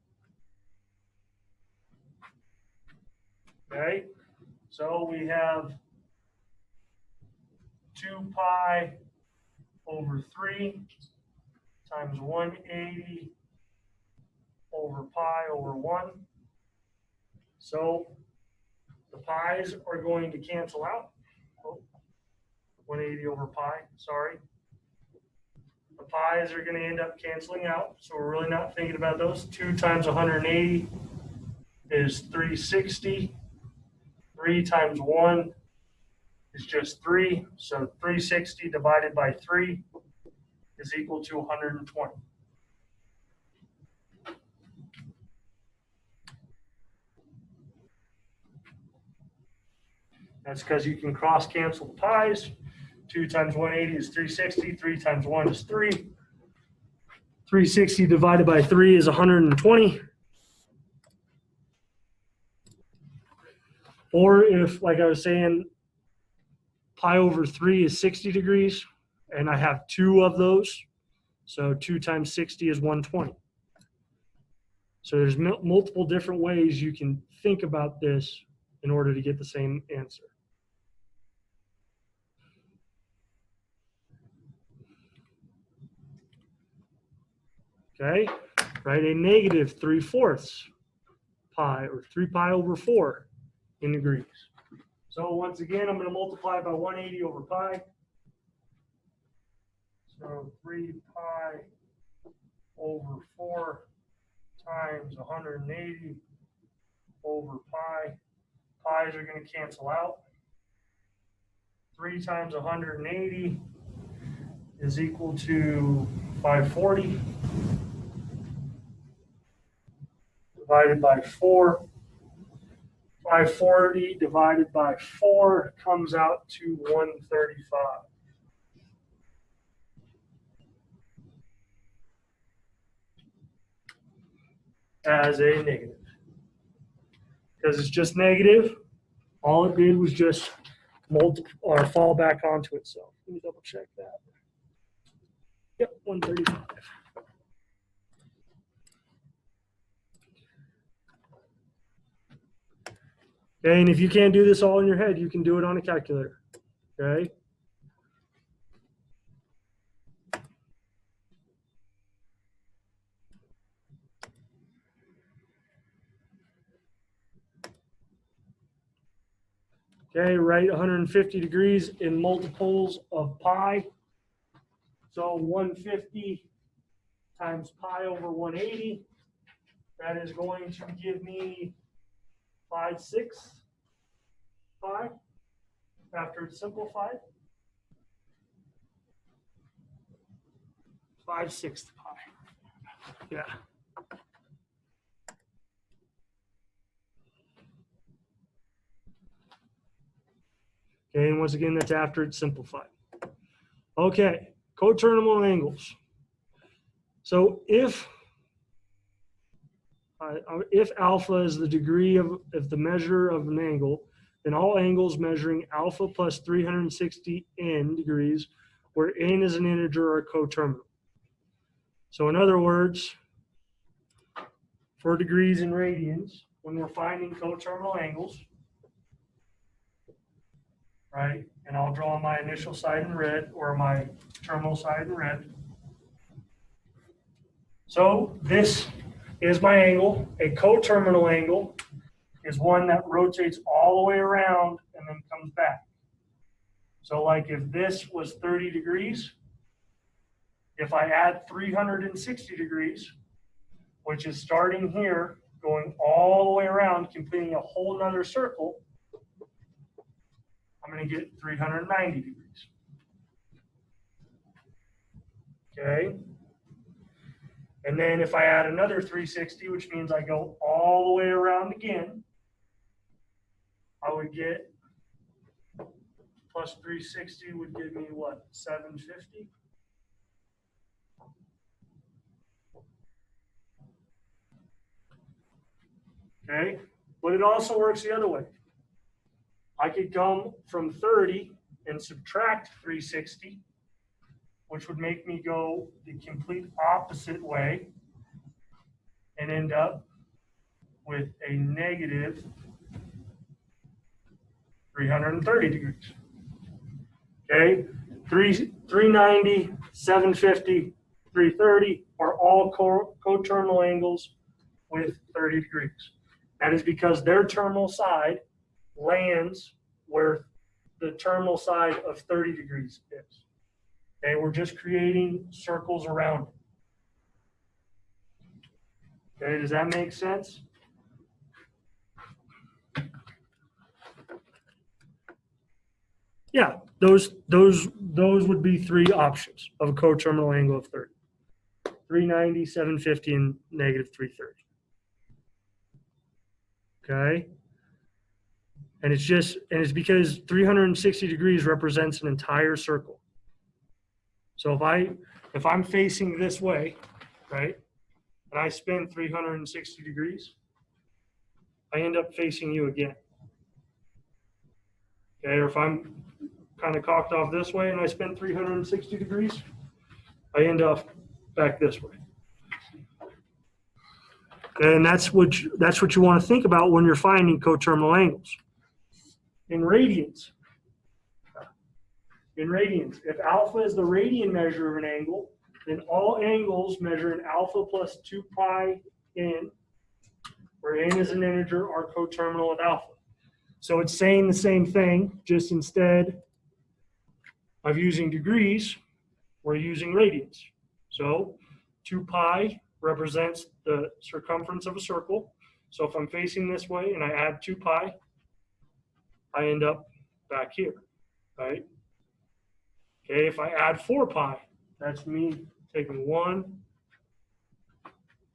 Okay, so we have 2 pi over 3 times 180 over pi over 1. So the pi's are going to cancel out. Oh, 180 over pi, sorry. The pi's are going to end up canceling out, so we're really not thinking about those. 2 times 180 is 360. 3 times 1 is just 3, so 360 divided by 3 is equal to 120. That's because you can cross cancel the pi's. 2 times 180 is 360. 3 times 1 is 3. 360 divided by 3 is 120. Or if, like I was saying, pi over 3 is 60 degrees, and I have 2 of those, so 2 times 60 is 120. So there's multiple different ways you can think about this in order to get the same answer. Okay, write a negative 3/4 pi, or 3 pi over 4 in degrees. So once again, I'm going to multiply by 180 over pi. So 3 pi over 4 times 180 over pi. Pi's are going to cancel out. 3 times 180 is equal to 540 divided by 4. 540 divided by 4 comes out to 135. As a negative. Because it's just negative, all it did was just multiply or fall back onto itself. Let me double check that. Yep, 135. Okay, and if you can't do this all in your head, you can do it on a calculator. Okay. Okay, write 150 degrees in multiples of pi. So 150 times pi over 180, that is going to give me 5/6 pi after it's simplified. 5/6 pi. Yeah. Okay, and once again, that's after it's simplified. Okay, coterminal angles. So if alpha is the degree of the measure of an angle, then all angles measuring alpha plus 360 n degrees, where n is an integer, are coterminal. So in other words, for degrees in radians, when we're finding coterminal angles, right, and I'll draw my initial side in red or my terminal side in red. So this is my angle. A coterminal angle is one that rotates all the way around and then comes back. So like if this was 30 degrees, if I add 360 degrees, which is starting here, going all the way around, completing a whole nother circle, I'm going to get 390 degrees. Okay. And then if I add another 360, which means I go all the way around again, I would get plus 360 would give me what? 750? Okay. But it also works the other way. I could come from 30 and subtract 360, which would make me go the complete opposite way and end up with a negative 330 degrees. Okay, 390, 750, 330 are all coterminal angles with 30 degrees. That is because their terminal side lands where the terminal side of 30 degrees is. Okay, we're just creating circles around it. Okay, does that make sense? Yeah, those would be 3 options of a coterminal angle of 30. 390, 750, and negative 330. Okay. And it's because 360 degrees represents an entire circle. So if I'm facing this way, right, and I spin 360 degrees, I end up facing you again. Okay, or if I'm kind of cocked off this way and I spin 360 degrees, I end up back this way. Okay, and that's what you want to think about when you're finding coterminal angles. In radians, if alpha is the radian measure of an angle, then all angles measure in alpha plus 2 pi n, where n is an integer, are coterminal with alpha. So it's saying the same thing, just instead of using degrees, we're using radians. So 2 pi represents the circumference of a circle. So if I'm facing this way and I add 2 pi, I end up back here, right? Okay, if I add 4 pi, that's me taking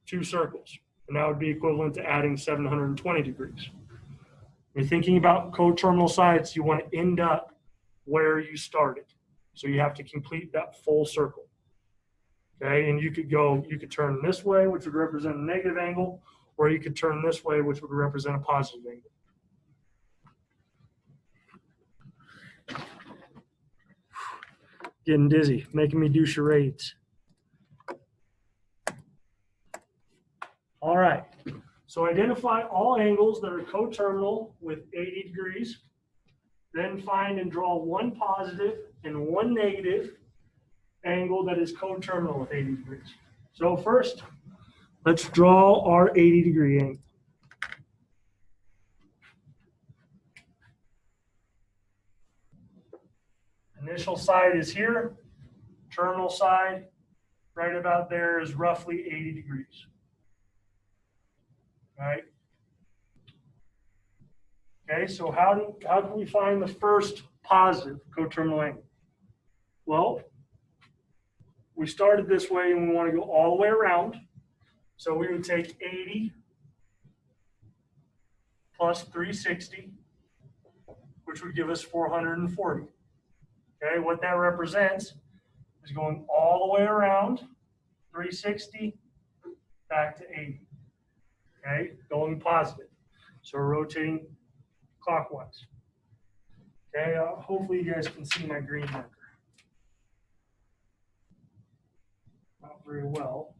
2 circles. And that would be equivalent to adding 720 degrees. When you're thinking about coterminal sides, you want to end up where you started. So you have to complete that full circle. Okay, and you could turn this way, which would represent a negative angle, or you could turn this way, which would represent a positive angle. Getting dizzy, making me do charades. All right, so identify all angles that are coterminal with 80 degrees, then find and draw one positive and one negative angle that is coterminal with 80 degrees. So first, let's draw our 80-degree angle. Initial side is here. Terminal side, right about there, is roughly 80 degrees. Right? Okay, so how do we find the first positive coterminal angle? Well, we started this way and we want to go all the way around. So we would take 80 plus 360, which would give us 440. Okay, what that represents is going all the way around 360 back to 80. Okay, going positive. So we're rotating clockwise. Okay, hopefully you guys can see my green marker. Not very well.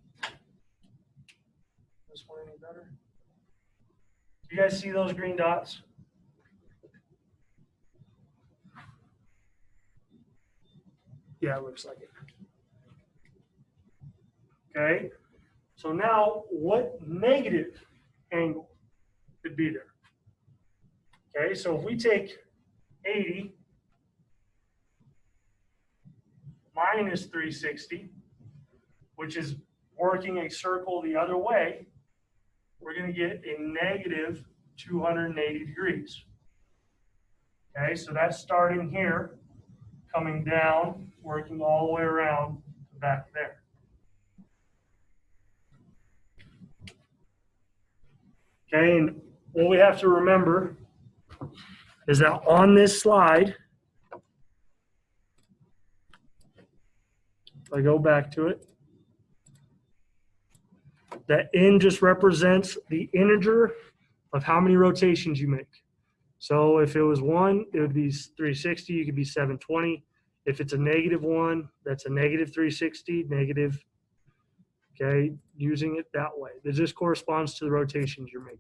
This one any better? You guys see those green dots? Yeah, it looks like it. Okay, so now what negative angle could be there? Okay, so if we take 80 minus 360, which is working a circle the other way, we're going to get a negative 280 degrees. Okay, so that's starting here, coming down, working all the way around back there. Okay, and what we have to remember is that on this slide, if I go back to it, that n just represents the integer of how many rotations you make. So if it was 1, it would be 360, you could be 720. If it's a negative 1, that's a negative 360, negative, okay, using it that way. This just corresponds to the rotations you're making.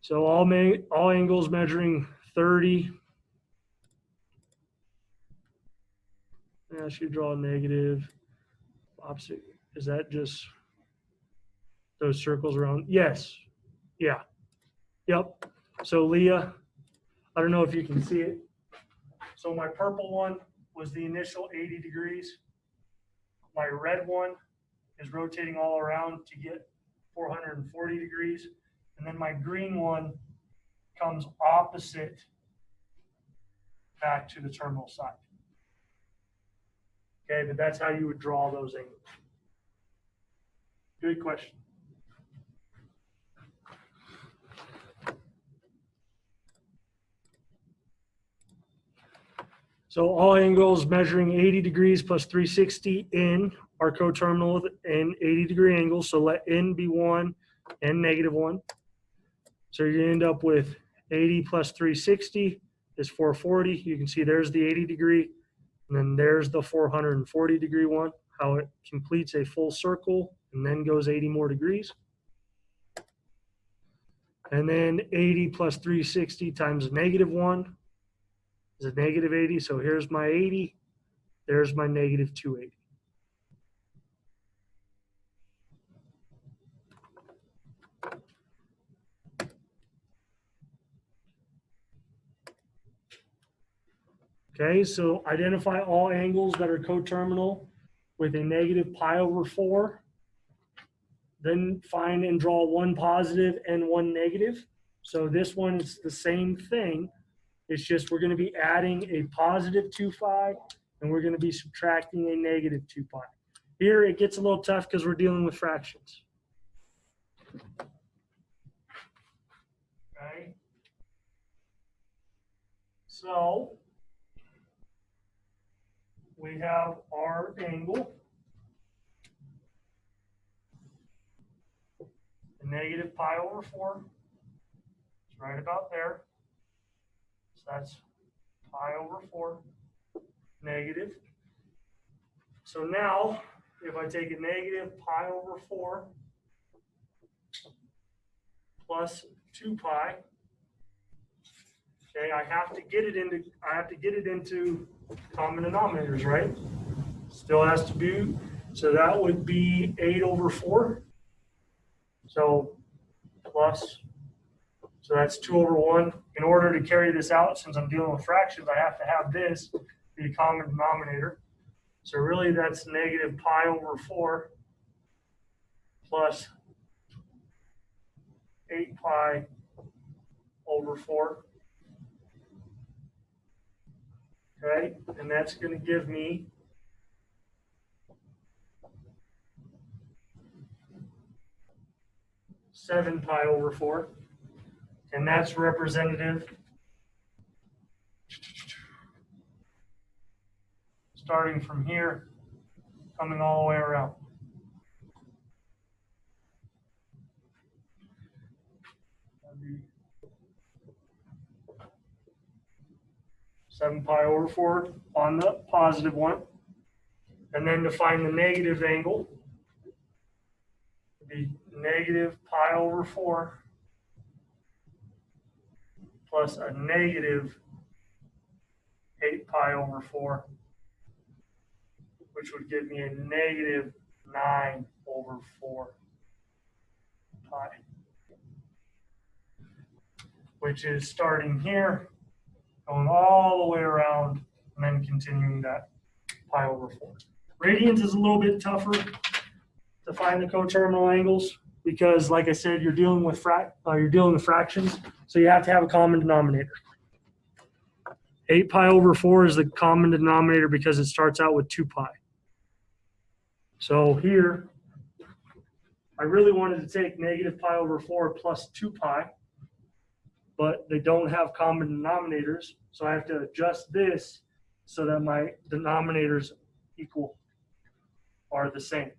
So all angles measuring 30. Now should draw a negative. Opposite. Is that just those circles around? Yes. Yeah. Yep. So Leah, I don't know if you can see it. So my purple one was the initial 80 degrees. My red one is rotating all around to get 440 degrees. And then my green one comes opposite back to the terminal side. Okay, but that's how you would draw those angles. Good question. So all angles measuring 80 degrees plus 360 in are coterminal with an 80-degree angle. So let n be 1 and -1. So you end up with 80 plus 360 is 440. You can see there's the 80-degree, and then there's the 440-degree one, how it completes a full circle and then goes 80 more degrees. And then 80 plus 360 times -1 is a -80. So here's my 80. There's my -280. Okay, so identify all angles that are coterminal with a -π/4. Then find and draw one positive and one negative. So this one is the same thing. It's just we're going to be adding a positive 2 pi and we're going to be subtracting a -2 pi. Here it gets a little tough because we're dealing with fractions. Okay. So we have our angle, the -π/4. It's right about there. So that's π/4 negative. So now, if I take a -π/4 plus 2 pi, okay, I have to get it into common denominators, right? Still has to be. So that would be 8/4. So plus, so that's 2/1. In order to carry this out, since I'm dealing with fractions, I have to have this be a common denominator. So really that's -π/4 plus 8 pi/4. Okay, and that's going to give me 7 pi/4. And that's representative starting from here, coming all the way around. That'd be 7 pi/4 on the positive one. And then to find the negative angle, it'd be -π/4 plus a -8 pi/4, which would give me a -9/4 pi, which is starting here, going all the way around, and then continuing that π/4. Radians is a little bit tougher to find the coterminal angles because, like I said, you're dealing with fractions, so you have to have a common denominator. 8 pi/4 is the common denominator because it starts out with 2 pi. So here, I really wanted to take -π/4 plus 2 pi, but they don't have common denominators, so I have to adjust this so that my denominators are the same.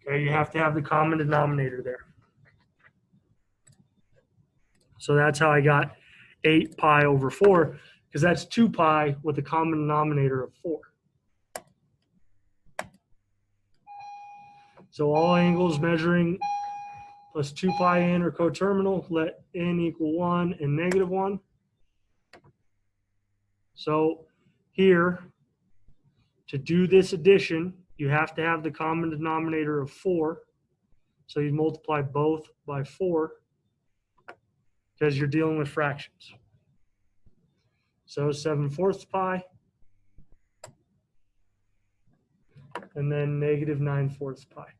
Okay, you have to have the common denominator there. So that's how I got 8 pi/4, because that's 2 pi with a common denominator of 4. So all angles measuring plus 2 pi n are coterminal. Let n equal 1 and -1. So here, to do this addition, you have to have the common denominator of 4. So you multiply both by 4 because you're dealing with fractions. So 7/4 pi, and then -9/4 pi.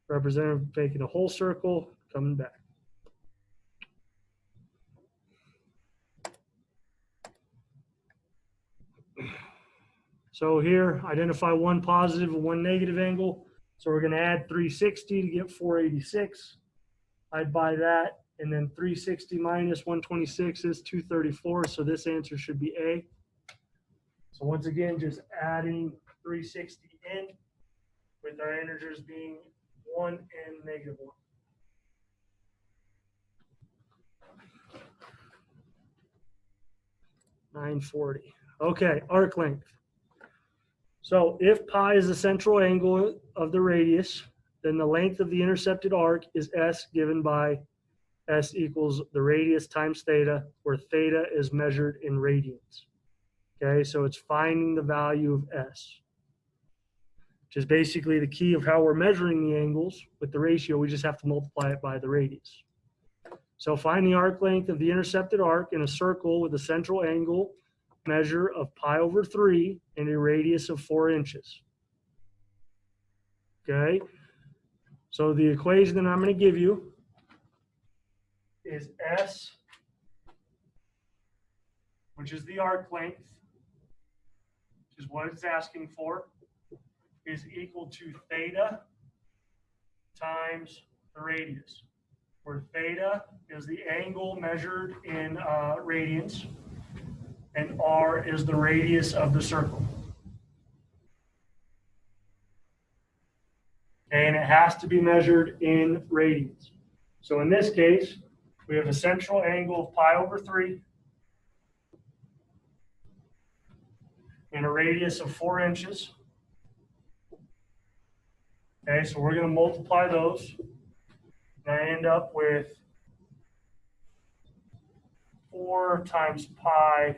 Representative making a whole circle, coming back. So here, identify one positive and one negative angle. So we're going to add 360 to get 486. I'd buy that, And then 360 minus 126 is 234. So this answer should be A. So once again, just adding 360 in with our integers being 1 and negative 1. $940. Okay, arc length. So if pi is the central angle of the radius, then the length of the intercepted arc is S, given by S equals the radius times theta, where theta is measured in radians. Okay, so it's finding the value of S, which is basically the key of how we're measuring the angles. With the ratio, we just have to multiply it by the radius. So find the arc length of the intercepted arc in a circle with a central angle measure of pi over 3 and a radius of 4 inches. Okay, so the equation that I'm going to give you is S, which is the arc length, which is what it's asking for, is equal to theta times the radius, where theta is the angle measured in radians, and r is the radius of the circle. And it has to be measured in radians. So in this case, we have a central angle of pi over 3 and a radius of 4 inches. Okay, so we're going to multiply those. And I end up with 4 times pi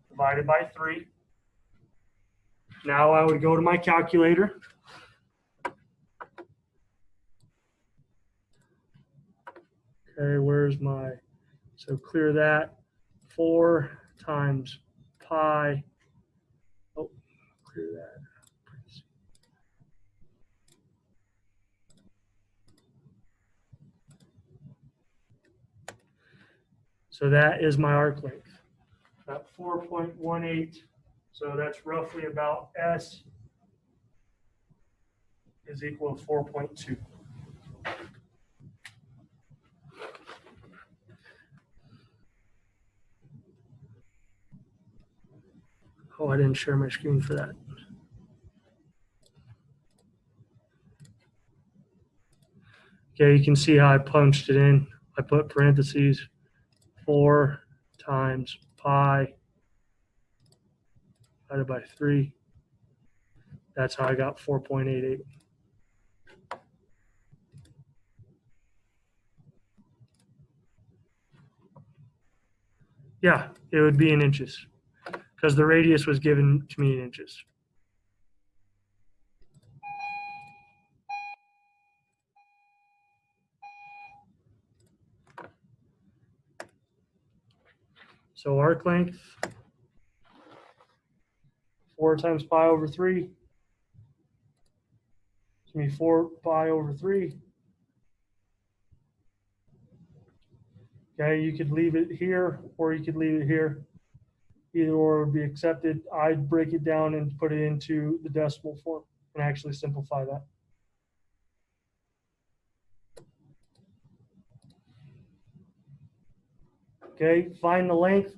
divided by 3. Now I would go to my calculator. Okay, where's my, so clear that. 4 times pi, oh, clear that. So that is my arc length, about 4.18. So that's roughly about S is equal to 4.2. Oh, I didn't share my screen for that. Okay, you can see how I punched it in. I put parentheses, 4 times pi divided by 3. That's how I got 4.88. Yeah, it would be in inches because the radius was given to me in inches. So arc length, 4 times pi over 3. It's going to be 4 pi over 3. Okay, you could leave it here or you could leave it here. Either or would be accepted. I'd break it down and put it into the decimal form and actually simplify that. Okay, find the length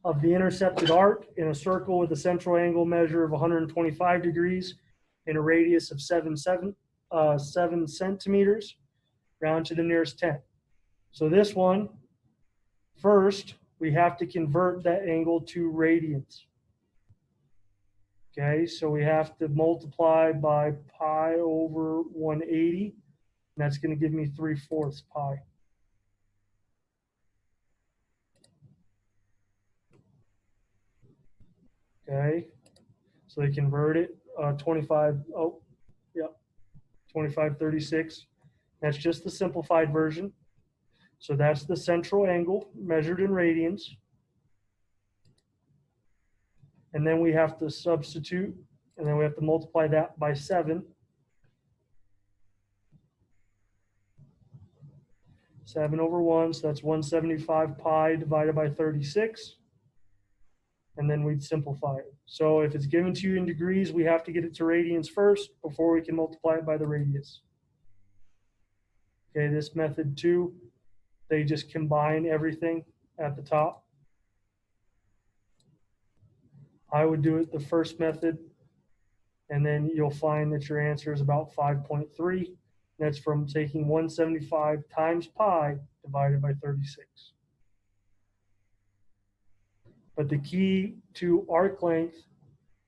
of the intercepted arc in a circle with a central angle measure of 125 degrees and a radius of 7 centimeters, round to the nearest 10. So this one, first, we have to convert that angle to radians. Okay, so we have to multiply by pi over 180, and that's going to give me 3/4 pi. Okay, so they convert it 2536. That's just the simplified version. So that's the central angle measured in radians. And then we have to substitute, and then we have to multiply that by 7. 7 over 1, so that's 175 pi divided by 36. And then we'd simplify it. So if it's given to you in degrees, we have to get it to radians first before we can multiply it by the radius. Okay, this method 2 they just combine everything at the top. I would do it the first method, and then you'll find that your answer is about 5.3. That's from taking 175 times pi divided by 36. But the key to arc length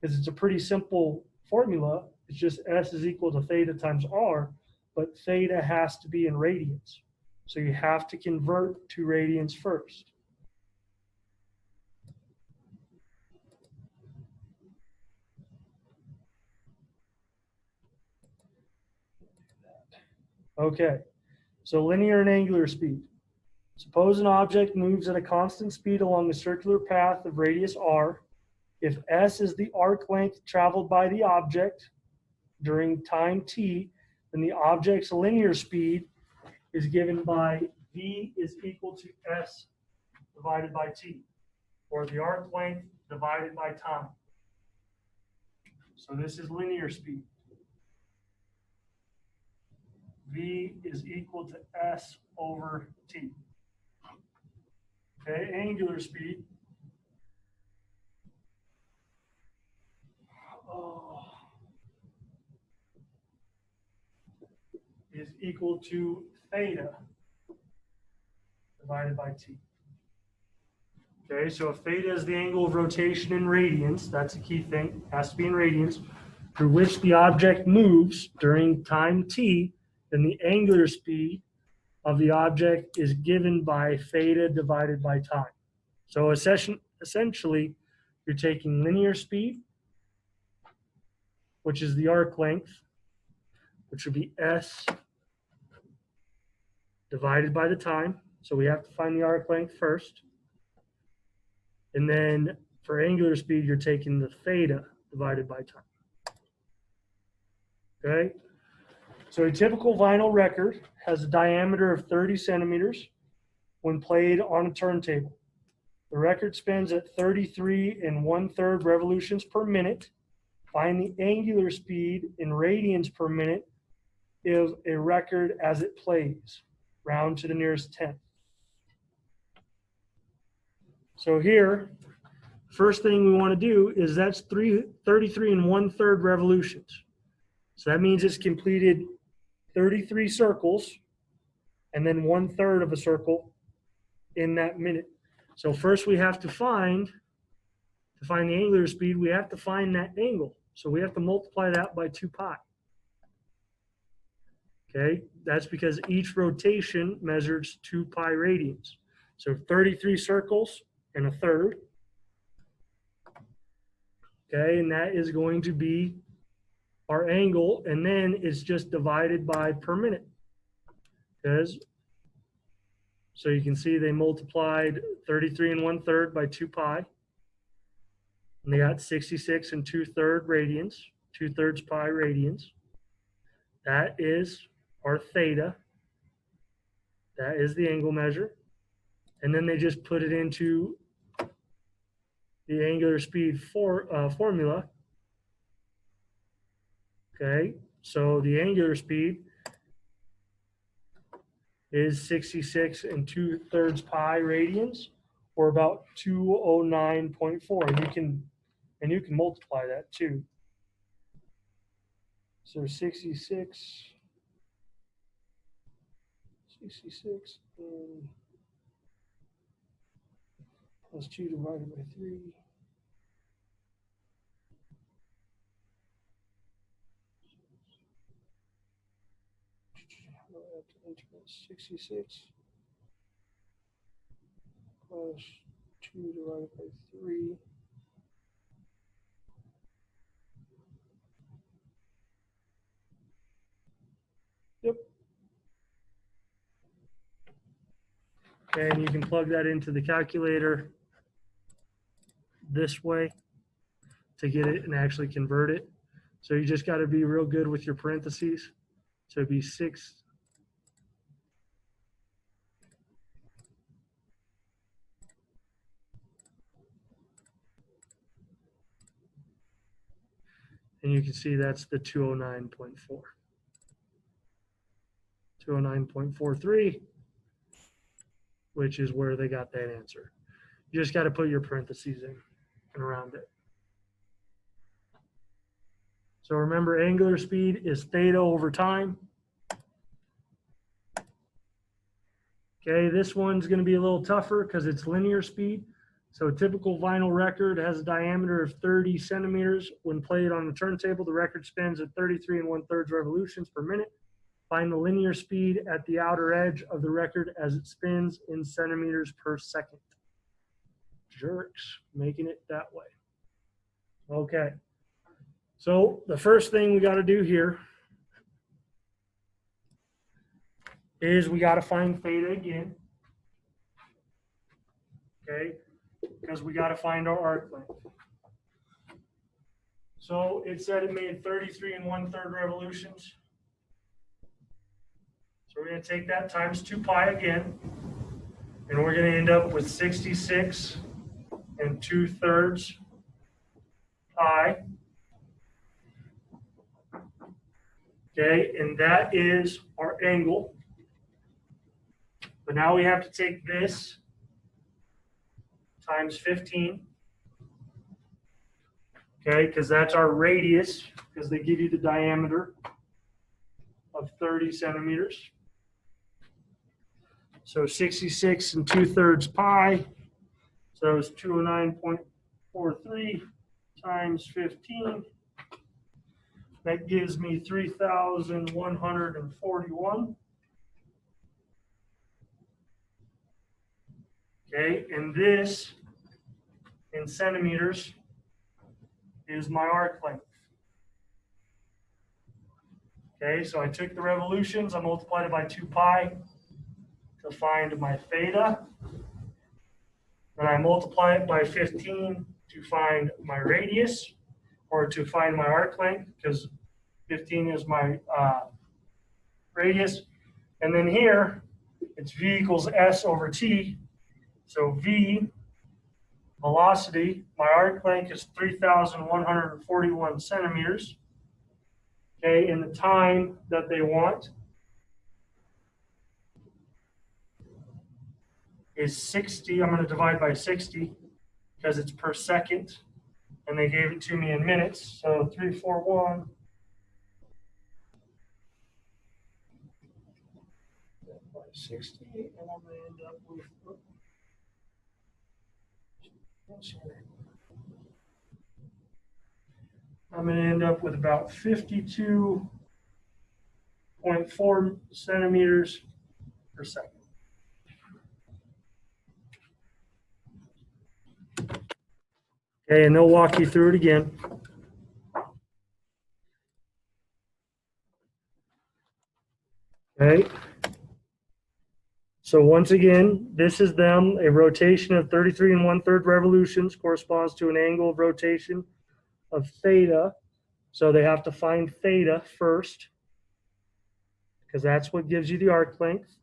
is it's a pretty simple formula. It's just S is equal to theta times R, but theta has to be in radians. So you have to convert to radians first. Okay, so linear and angular speed. Suppose an object moves at a constant speed along a circular path of radius r. If S is the arc length traveled by the object during time t, then the object's linear speed is given by v is equal to S divided by t, or the arc length divided by time. So this is linear speed. V is equal to S over t. Okay, angular speed. Is equal to theta divided by t. Okay, so if theta is the angle of rotation in radians, that's a key thing, it has to be in radians, through which the object moves during time t, then the angular speed of the object is given by theta divided by time. So essentially, you're taking linear speed, which is the arc length, which would be S divided by the time. So we have to find the arc length first. And then for angular speed, you're taking the theta divided by time. Okay? So a typical vinyl record has a diameter of 30 centimeters when played on a turntable. The record spins at 33 1/3 revolutions per minute. Find the angular speed in radians per minute of a record as it plays. Round to the nearest tenth. So here, first thing we want to do is that's 33 1/3 revolutions. So that means it's completed 33 circles and then 1/3 of a circle in that minute. So first we have to find the angular speed, we have to find that angle. So we have to multiply that by 2 pi. Okay, that's because each rotation measures 2 pi radians. So 33 circles and 1/3. Okay, and that is going to be our angle, and then it's just divided by per minute. Because, so you can see they multiplied 33 1/3 by 2 pi. And they got 66 2/3 radians, 2/3 pi radians. That is our theta. That is the angle measure. And then they just put it into the angular speed formula. Okay, so the angular speed is 66 2/3 pi radians, or about 209.4. And you can multiply that too. So 66 plus 2 divided by 3. 66 plus 2 divided by 3. Yep. And you can plug that into the calculator this way to get it and actually convert it. So you just got to be real good with your parentheses. So it'd be 6. And you can see that's the 209.4. 209.43. which is where they got that answer. You just got to put your parentheses in and around it. So remember, angular speed is theta over time. Okay, this one's going to be a little tougher because it's linear speed. So a typical vinyl record has a diameter of 30 centimeters. When played on the turntable, the record spins at 33 1/3 revolutions per minute. Find the linear speed at the outer edge of the record as it spins in centimeters per second. Jerks, making it that way. Okay, so the first thing we got to do here is we got to find theta again. Okay, because we got to find our arc length. So it said it made 33 1/3 revolutions. So we're going to take that times 2 pi again, and we're going to end up with 66 2/3 pi. Okay, and that is our angle. But now we have to take this times 15. Okay, because that's our radius, because they give you the diameter of 30 centimeters. So 66 2/3 pi. So it's 209.43 times 15. That gives me 3,141. Okay, and this in centimeters is my arc length. Okay, so I took the revolutions, I multiplied it by 2 pi to find my theta. Then I multiply it by 15 to find my radius, or to find my arc length, because 15 is my radius. And then here, it's v equals s over t. So v, velocity, my arc length is 3,141 centimeters. Okay, and the time that they want is 60. I'm going to divide by 60 because it's per second, and they gave it to me in minutes. So 341 by 60, and I'm going to end up with, about 52.4 centimeters per second. Okay, and they'll walk you through it again. Okay. So once again, this is them. A rotation of 33 1/3 revolutions corresponds to an angle of rotation of theta. So they have to find theta first, because that's what gives you the arc length.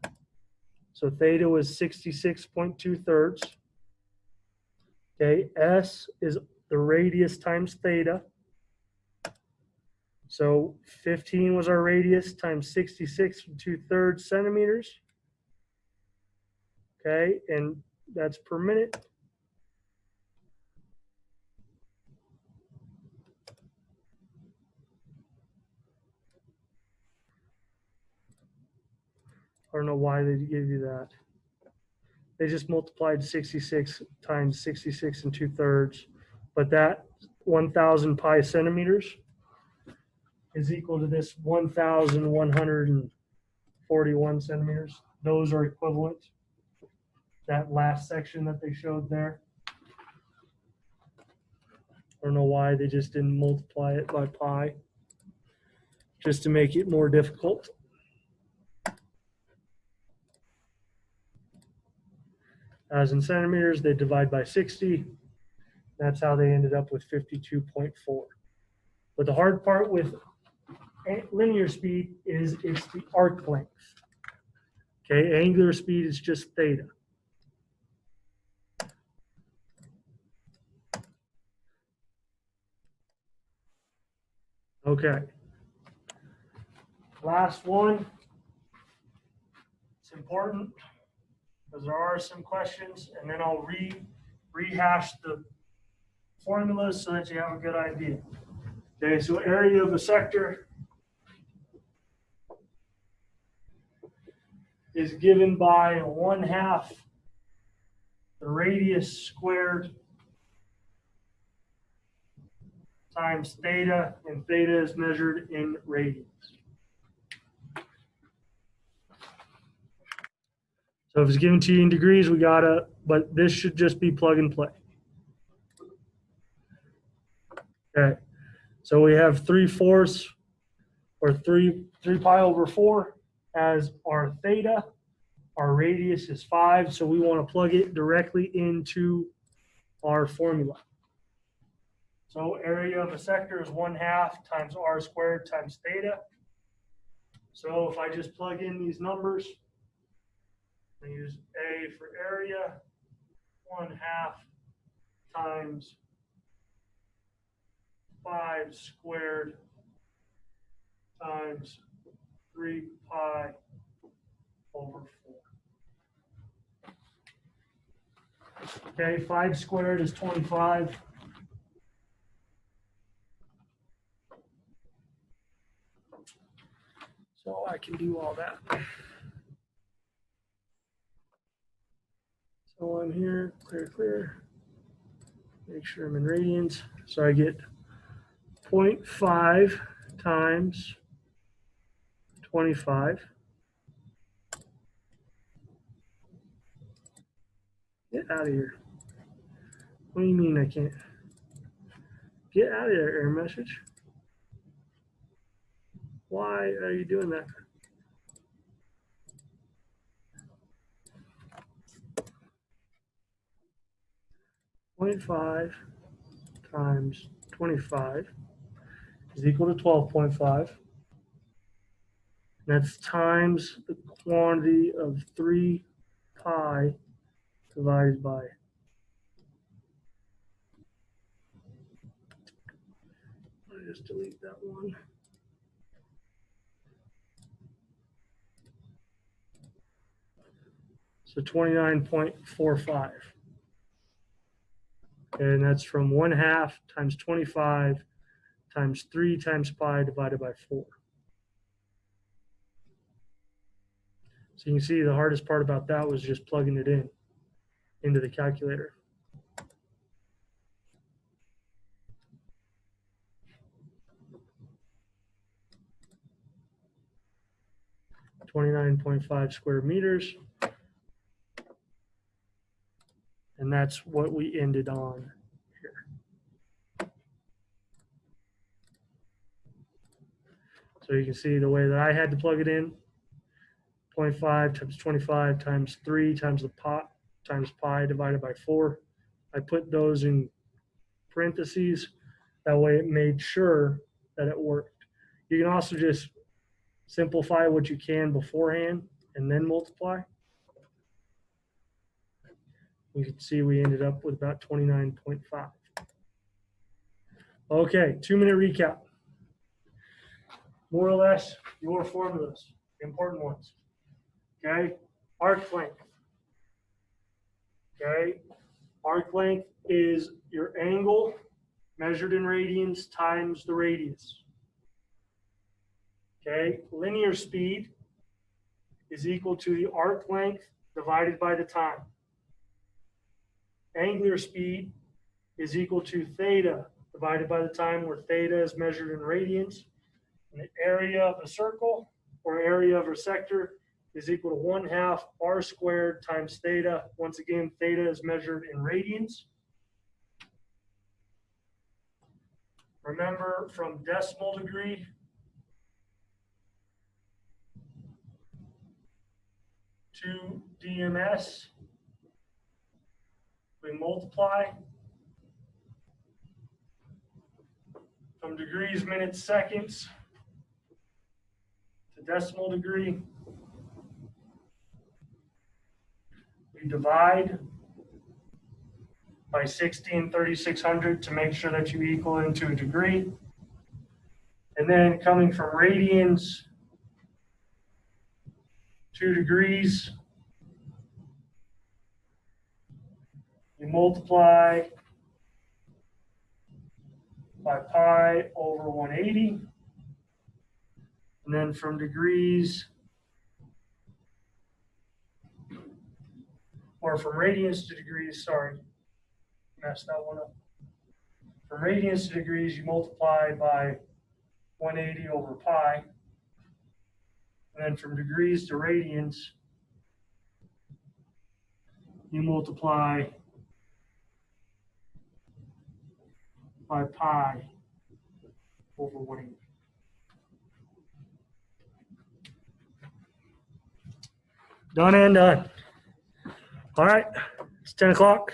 So theta was 66.2/3. Okay, S is the radius times theta. So 15 was our radius times 66 2/3 centimeters. Okay, and that's per minute. I don't know why they gave you that. They just multiplied 66 times 66 2/3, but that 1,000 pi centimeters is equal to this 1,141 centimeters. Those are equivalent. That last section that they showed there. I don't know why they just didn't multiply it by pi, just to make it more difficult. As in centimeters, they divide by 60. That's how they ended up with 52.4. But the hard part with linear speed is it's the arc length. Okay, angular speed is just theta. Okay. Last one. It's important. because there are some questions, and then I'll rehash the formulas so that you have a good idea. Okay, so area of a sector is given by 1/2 the radius squared times theta, and theta is measured in radians. So if it's given to you in degrees, we gotta, but this should just be plug and play. Okay, so we have 3/4 or 3 pi over 4 as our theta. Our radius is 5, so we want to plug it directly into our formula. So area of a sector is 1/2 times r squared times theta. So if I just plug in these numbers, I use A for area, 1/2 times 5 squared times 3 pi over 4. Okay, 5 squared is 25. So I can do all that. So I'm here, clear. Make sure I'm in radians. So I get 0.5 times 25. Get out of here. What do you mean I can't? Get out of there, error message. Why are you doing that? .5 times 25 is equal to 12.5. That's times the quantity of 3 pi divided by. Let me just delete that one. So 29.45. And that's from 1/2 times 25 times 3 times pi divided by 4. So you can see the hardest part about that was just plugging it in into the calculator. .5 square meters. And that's what we ended on here. So you can see the way that I had to plug it in, 0.5 times 25 times 3 times the times pi divided by 4. I put those in parentheses. That way it made sure that it worked. You can also just simplify what you can beforehand and then multiply. You can see we ended up with about 29.5. Okay, 2-minute recap. More or less your formulas, the important ones. Okay, arc length. Okay, arc length is your angle measured in radians times the radius. Okay, linear speed is equal to the arc length divided by the time. Angular speed is equal to theta divided by the time, where theta is measured in radians. And the area of a circle or area of a sector is equal to 1/2 r squared times theta. Once again, theta is measured in radians. Remember, from decimal degree to DMS, we multiply. From degrees, minutes, seconds to decimal degree, we divide by 60 and 3600 to make sure that you equal into a degree. And then coming from radians to degrees, You multiply by pi over 180. And then from degrees, or from radians to degrees, sorry, messed that one up. From radians to degrees, you multiply by 180 over pi. And then from degrees to radians, you multiply by pi over 180. Done and done. All right, it's 10 o'clock.